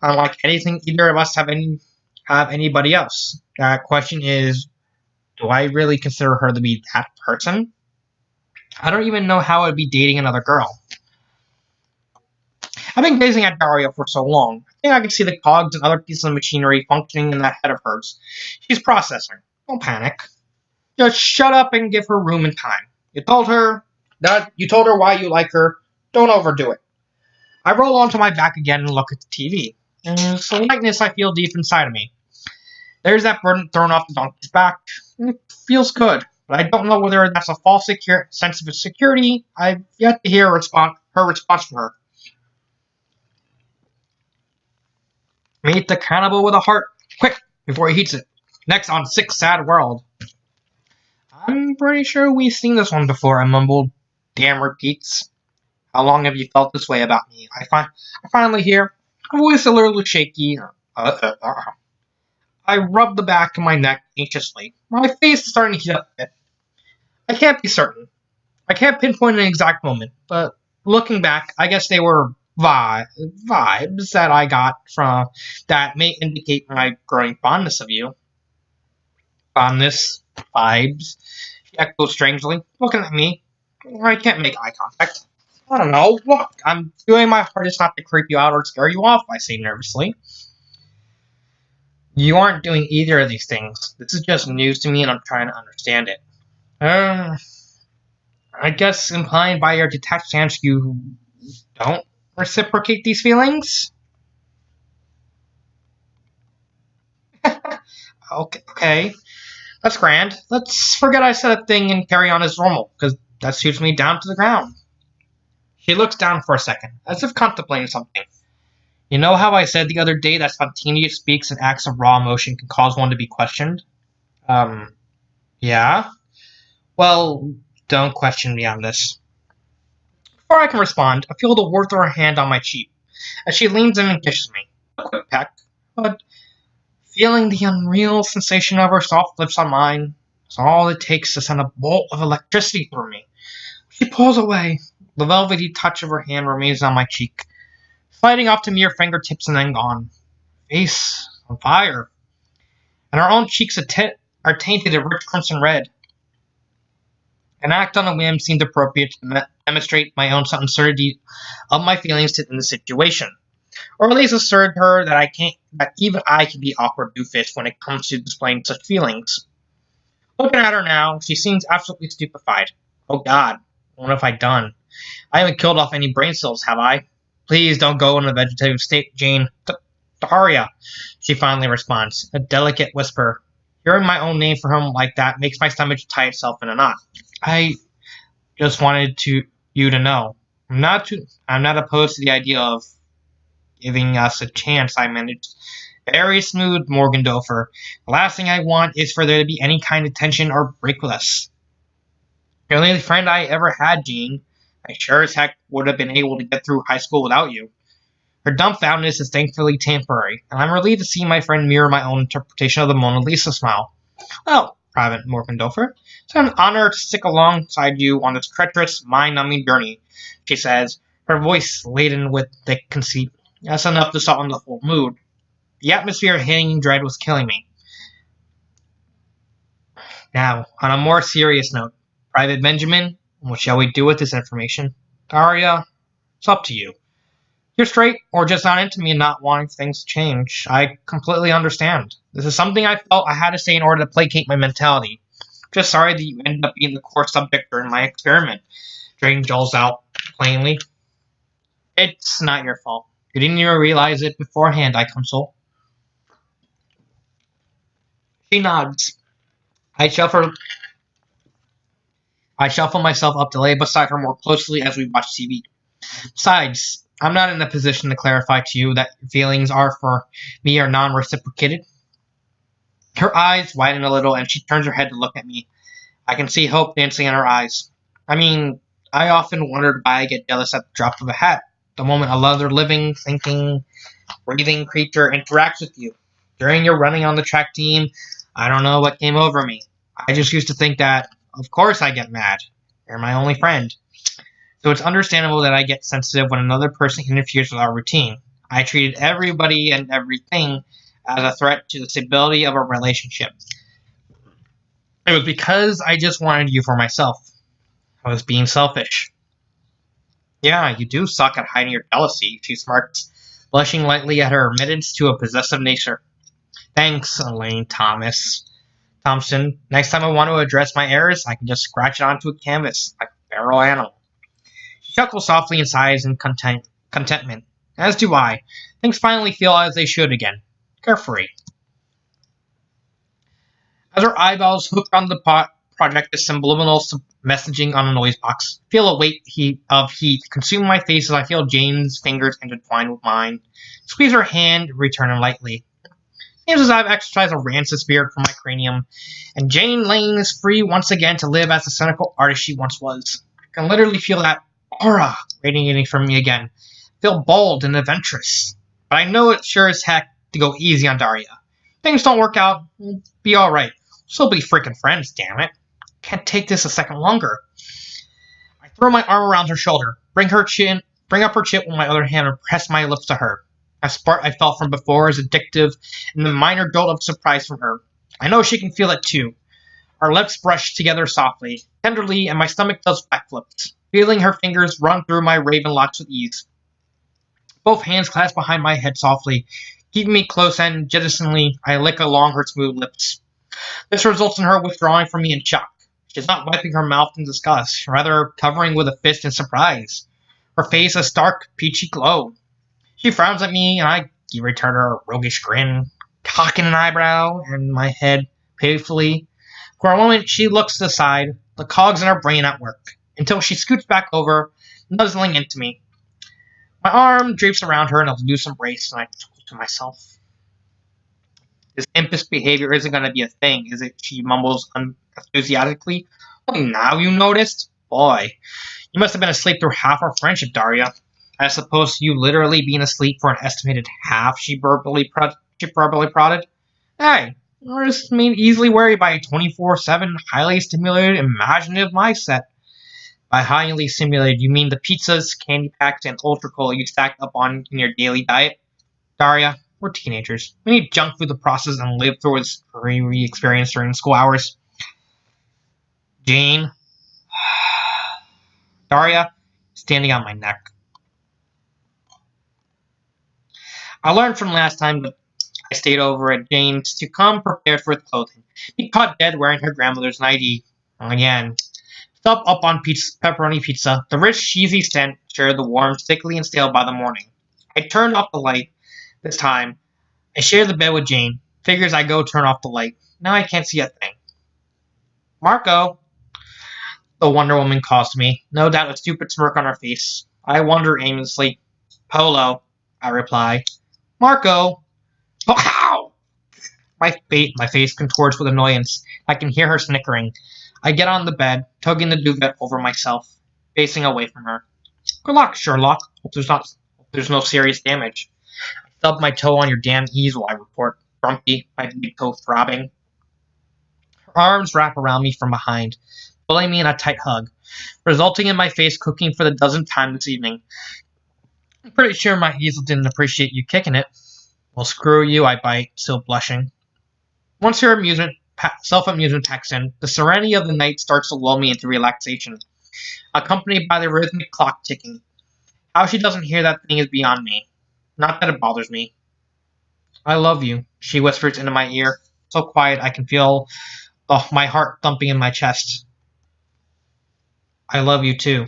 unlike anything either of us have anybody else. That question is, do I really consider her to be that person? I don't even know how I'd be dating another girl. I've been gazing at Daria for so long. I think I can see the cogs and other pieces of machinery functioning in that head of hers. She's processing. Don't panic. Just shut up and give her room and time. You told her why you like her. Don't overdo it. I roll onto my back again and look at the TV. There's a lightness I feel deep inside of me. There's that burden thrown off the donkey's back. It feels good, but I don't know whether that's a false sense of security. I've yet to hear her response from her. Meet the cannibal with a heart, quick, before he eats it. Next on Sick Sad World. I'm pretty sure we've seen this one before, I mumbled. Damn repeats. How long have you felt this way about me? I finally hear, a voice a little shaky. I rub the back of my neck anxiously. My face is starting to heat up a bit. I can't be certain. I can't pinpoint an exact moment, but looking back, I guess they were vibes that I got from that may indicate my growing fondness of you. Fondness, vibes. She echoed strangely, looking at me. I can't make eye contact. I don't know. Look, I'm doing my hardest not to creep you out or scare you off, I say nervously. You aren't doing either of these things. This is just news to me and I'm trying to understand it. I guess implying by your detached stance you don't reciprocate these feelings? Okay. That's grand. Let's forget I said a thing and carry on as normal, because that suits me down to the ground. She looks down for a second, as if contemplating something. You know how I said the other day that spontaneous speaks and acts of raw emotion can cause one to be questioned? Yeah? Well, don't question me on this. Before I can respond, I feel the warmth of her hand on my cheek, as she leans in and kisses me. A quick peck, but feeling the unreal sensation of her soft lips on mine is all it takes to send a bolt of electricity through me. She pulls away. The velvety touch of her hand remains on my cheek, sliding off to mere fingertips and then gone. Face on fire. And our own cheeks are tainted a rich crimson red. An act on a whim seemed appropriate to demonstrate my own uncertainty of my feelings in the situation, or at least assert her that even I can be awkward doofus when it comes to displaying such feelings. Looking at her now, she seems absolutely stupefied. Oh God, what have I done? I haven't killed off any brain cells, have I? Please don't go in a vegetative state, Jane. Daria, she finally responds, a delicate whisper. Hearing my own name for him like that makes my stomach tie itself in a knot. I just wanted you to know. I'm not opposed to the idea of giving us a chance, I managed. Very smooth, Morgendorfer. The last thing I want is for there to be any kind of tension or break with us. You're the only friend I ever had, Jean. I sure as heck would have been able to get through high school without you. Her dumbfoundedness is thankfully temporary, and I'm relieved to see my friend mirror my own interpretation of the Mona Lisa smile. Well, Private Morgendorfer, it's an honor to stick alongside you on this treacherous, mind-numbing journey, she says, her voice laden with thick conceit. That's enough to soften the whole mood. The atmosphere of hanging dread was killing me. Now, on a more serious note, Private Benjamin, what shall we do with this information? Daria, it's up to you. You're straight, or just not into me and not wanting things to change. I completely understand. This is something I felt I had to say in order to placate my mentality. Just sorry that you ended up being the core subject during my experiment. Jane jolts out, plainly. It's not your fault. You didn't even realize it beforehand, I console. She nods. I shuffle myself up to lay beside her more closely as we watch TV. Besides, I'm not in a position to clarify to you that your feelings for me are non-reciprocated. Her eyes widen a little and she turns her head to look at me. I can see hope dancing in her eyes. I mean, I often wondered why I get jealous at the drop of a hat. The moment another living, thinking, breathing creature interacts with you. During your running on the track team, I don't know what came over me. I just used to think that, of course I get mad. You're my only friend. So it's understandable that I get sensitive when another person interferes with our routine. I treated everybody and everything as a threat to the stability of a relationship. It was because I just wanted you for myself. I was being selfish. Yeah, you do suck at hiding your jealousy, she smirks, blushing lightly at her admittance to a possessive nature. Thanks, Elaine Thompson. Next time I want to address my errors, I can just scratch it onto a canvas, like a feral animal. She chuckles softly and sighs in contentment. As do I. Things finally feel as they should again. Carefree. As her eyeballs hooked on the project as subliminal messaging on a noise box, I feel a weight of heat consume my face as I feel Jane's fingers intertwine with mine. Squeeze her hand, returning lightly. Seems as I've exercised a rancid spirit from my cranium, and Jane Lane is free once again to live as the cynical artist she once was. I can literally feel that aura radiating from me again. I feel bold and adventurous. But I know it's sure as heck to go easy on Daria. If things don't work out, we'll be alright. We'll still be freaking friends, damn it. Can't take this a second longer. I throw my arm around her shoulder, bring up her chin with my other hand, and press my lips to her. A spark I felt from before is addictive, and the minor jolt of surprise from her. I know she can feel it too. Our lips brush together softly, tenderly, and my stomach does backflips, feeling her fingers run through my raven locks with ease. Both hands clasp behind my head softly, keeping me close, and jettisonly, I lick along her smooth lips. This results in her withdrawing from me in shock. She is not wiping her mouth in disgust, rather covering with a fist in surprise. Her face a stark, peachy glow. She frowns at me, and I return her a roguish grin, cocking an eyebrow and my head painfully. For a moment, she looks to the side, the cogs in her brain at work, until she scoots back over, nuzzling into me. My arm drapes around her in a loose embrace, and I chuckle to myself. This impish behavior isn't going to be a thing, is it? She mumbles enthusiastically. Oh, now you noticed? Boy, you must have been asleep through half our friendship, Daria. I suppose you literally being asleep for an estimated half, she verbally prodded. Hey, you're just easily worried by a 24/7, highly stimulated, imaginative mindset. By highly stimulated, you mean the pizzas, candy packs, and ultra cola you stack up on in your daily diet? Daria, we're teenagers. We need junk food to process and live through its experience during school hours. Jane. Daria, standing on my neck. I learned from last time that I stayed over at Jane's to come prepared for clothing. Be caught dead wearing her grandmother's nightie. Again. Stuff up on pepperoni pizza, the rich, cheesy scent shared the warm, sickly, and stale by the morning. I turned off the light. This time, I shared the bed with Jane. Figures I go turn off the light. Now I can't see a thing. Marco, the Wonder Woman calls to me, no doubt a stupid smirk on her face. I wonder aimlessly. Polo, I reply. Marco! Oh, ow! My face contorts with annoyance. I can hear her snickering. I get on the bed, tugging the duvet over myself, facing away from her. Good luck, Sherlock. Hope there's no serious damage. I stub my toe on your damn easel, I report, grumpy, my big toe throbbing. Her arms wrap around me from behind, pulling me in a tight hug, resulting in my face cooking for the dozenth time this evening. I'm pretty sure my easel didn't appreciate you kicking it. Well, screw you, I bite, still blushing. Once her self-amusement packs in, the serenity of the night starts to lull me into relaxation, accompanied by the rhythmic clock ticking. How she doesn't hear that thing is beyond me. Not that it bothers me. I love you, she whispers into my ear, so quiet I can feel my heart thumping in my chest. I love you too.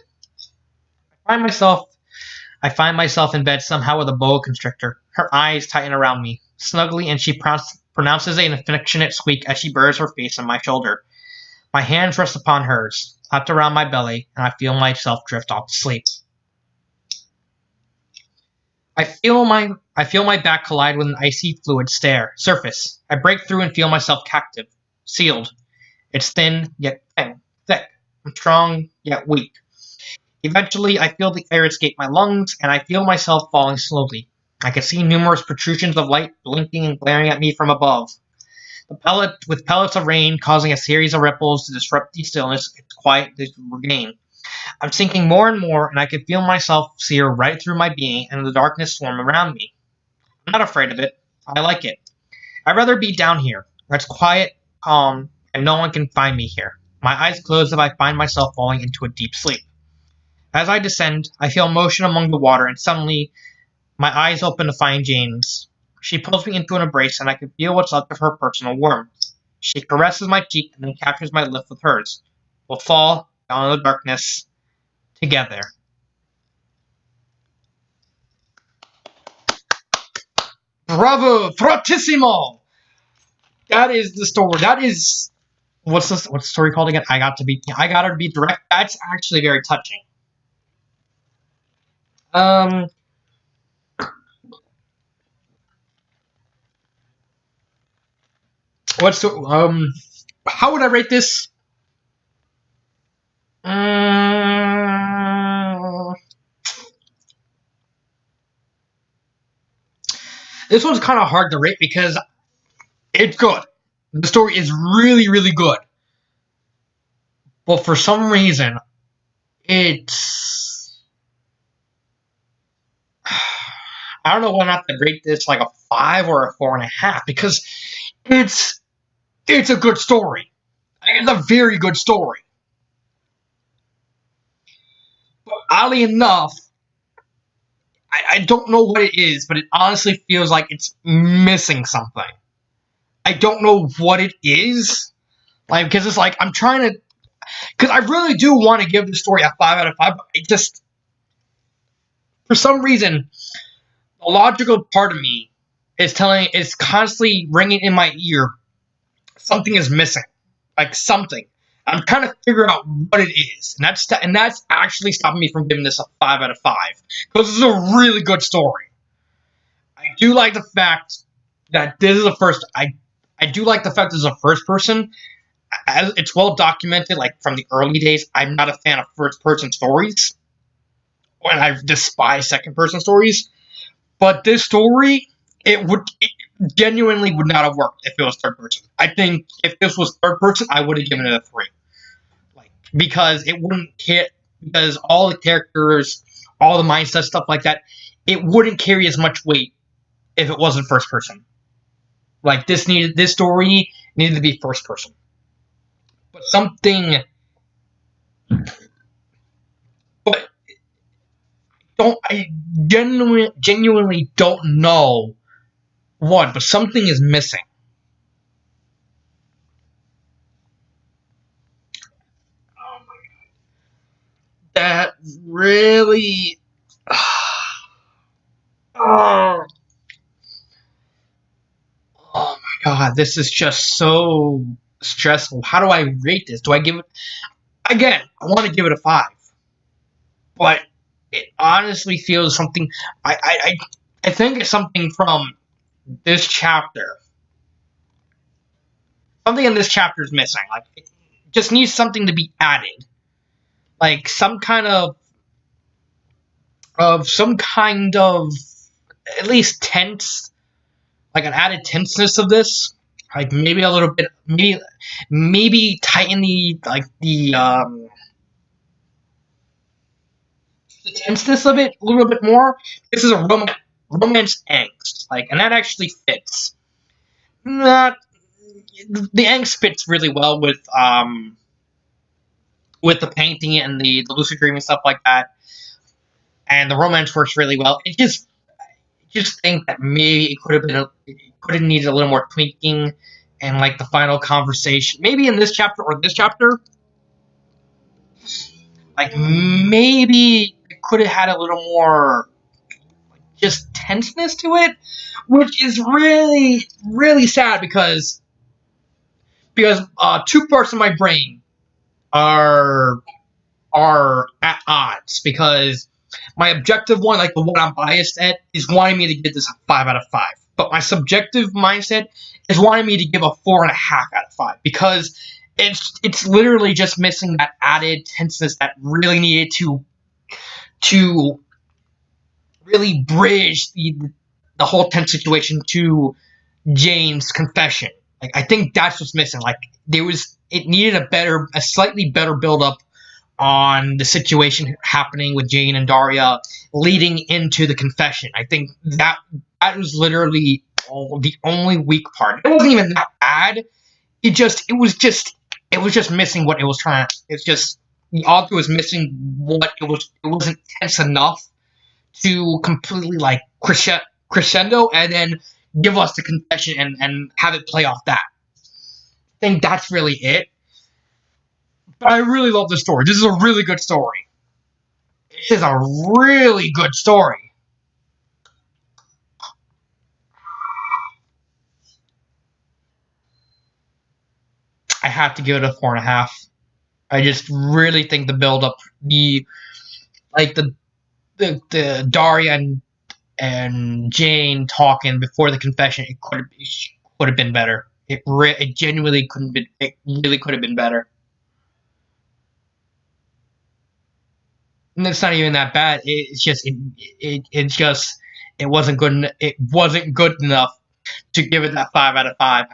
I find myself in bed somehow with a boa constrictor. Her eyes tighten around me, snugly, and she pronounces an affectionate squeak as she buries her face on my shoulder. My hands rest upon hers, lapped around my belly, and I feel myself drift off to sleep. I feel my back collide with an icy fluid surface. I break through and feel myself captive, sealed. It's thin, yet thick. I'm strong, yet weak. Eventually, I feel the air escape my lungs, and I feel myself falling slowly. I can see numerous protrusions of light blinking and glaring at me from above. With pellets of rain causing a series of ripples to disrupt the stillness, it's quiet to regain. I'm sinking more and more, and I can feel myself sear right through my being and the darkness swarm around me. I'm not afraid of it. I like it. I'd rather be down here, where it's quiet, calm, and no one can find me here. My eyes close if I find myself falling into a deep sleep. As I descend, I feel motion among the water, and suddenly, my eyes open to find James. She pulls me into an embrace, and I can feel what's left of her personal warmth. She caresses my cheek and then captures my lip with hers. We'll fall down in the darkness together. Bravo, fortissimo! That is the story. That is what's the story called again? I got her to be direct. That's actually very touching. How would I rate this? This one's kind of hard to rate because it's good. The story is really, really good. But for some reason, it's... I don't know whether or not to rate this like a 5 or a 4.5 because it's a good story. It's a very good story. But oddly enough, I don't know what it is, but it honestly feels like it's missing something. I don't know what it is. Like, because it's like, I'm trying to... Because I really do want to give the story a 5 out of 5, but it just... For some reason, the logical part of me is constantly ringing in my ear, something is missing. Like, something. I'm trying to figure out what it is. And that's actually stopping me from giving this a 5 out of 5. Because it's a really good story. I do like the fact that this is a first... I do like the fact this is a first person. As it's well documented, like from the early days, I'm not a fan of first person stories. And I despise second person stories. But this story, it genuinely would not have worked if it was third person. I think if this was third person, I would have given it a 3. Because it wouldn't hit, because all the characters, all the mindset, stuff like that, it wouldn't carry as much weight if it wasn't first person. Like, this story needed to be first person. But I genuinely don't know what, but something is missing. Oh my god. That really... Oh my god, this is just so stressful. How do I rate this? Do I give it... Again, I want to give it a 5. But it honestly feels something... I think it's something from this chapter. Something in this chapter is missing. Like, it just needs something to be added. Like, some kind of at least tense, like an added tenseness of this. Like, maybe a little bit, maybe tighten the tenseness of it a little bit more. This is a romance angst, like, and that actually fits. The angst fits really well with the painting and the lucid dreaming stuff like that, and the romance works really well. It just think that maybe it could have needed a little more tweaking, and like the final conversation, maybe in this chapter or this chapter, like maybe it could have had a little more just tenseness to it, which is really, really sad because 2 parts of my brain are at odds, because my objective one, like the one I'm biased at, is wanting me to give this a 5 out of 5. But my subjective mindset is wanting me to give a 4.5 out of 5, because it's literally just missing that added tenseness that really needed to to really bridge the whole tense situation to Jane's confession. Like, I think that's what's missing. Like, it needed a slightly better build up on the situation happening with Jane and Daria leading into the confession. I think that was literally the only weak part. It wasn't even that bad. It was just missing what it was trying to. It's just the author was missing what it was. It wasn't tense enough to completely like crescendo and then give us the confession and have it play off that. I think that's really it. But I really love the story. This is a really good story. This is a really good story. I have to give it a 4.5. I just really think the build up, the Daria and Jane talking before the confession, it could have been better. It genuinely couldn't be. It really could have been better. And it's not even that bad. It's just it wasn't good. It wasn't good enough to give it that 5 out of 5.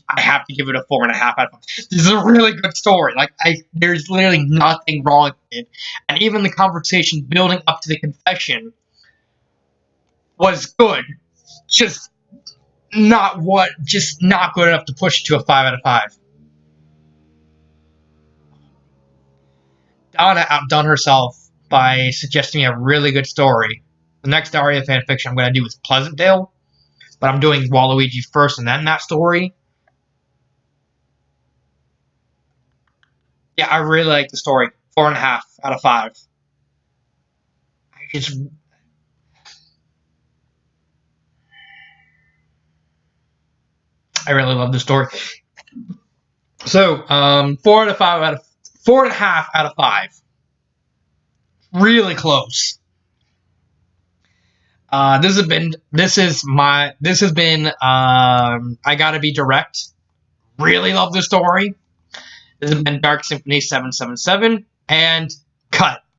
I have to give it a 4.5 out of 5. This is a really good story. Like, there's literally nothing wrong with it, and even the conversation building up to the confession was good. Just not good enough to push it to a 5 out of 5. Donna outdone herself by suggesting a really good story. The next Daria fanfiction I'm going to do is Pleasantdale, but I'm doing Waluigi first and then that story. Yeah, I really like the story. 4.5 out of 5. I really love the story. So, 4.5 out of 5. Really close. This has been I Gotta Be Direct. Really love the story. This has been Dark Symphony 777 and cut.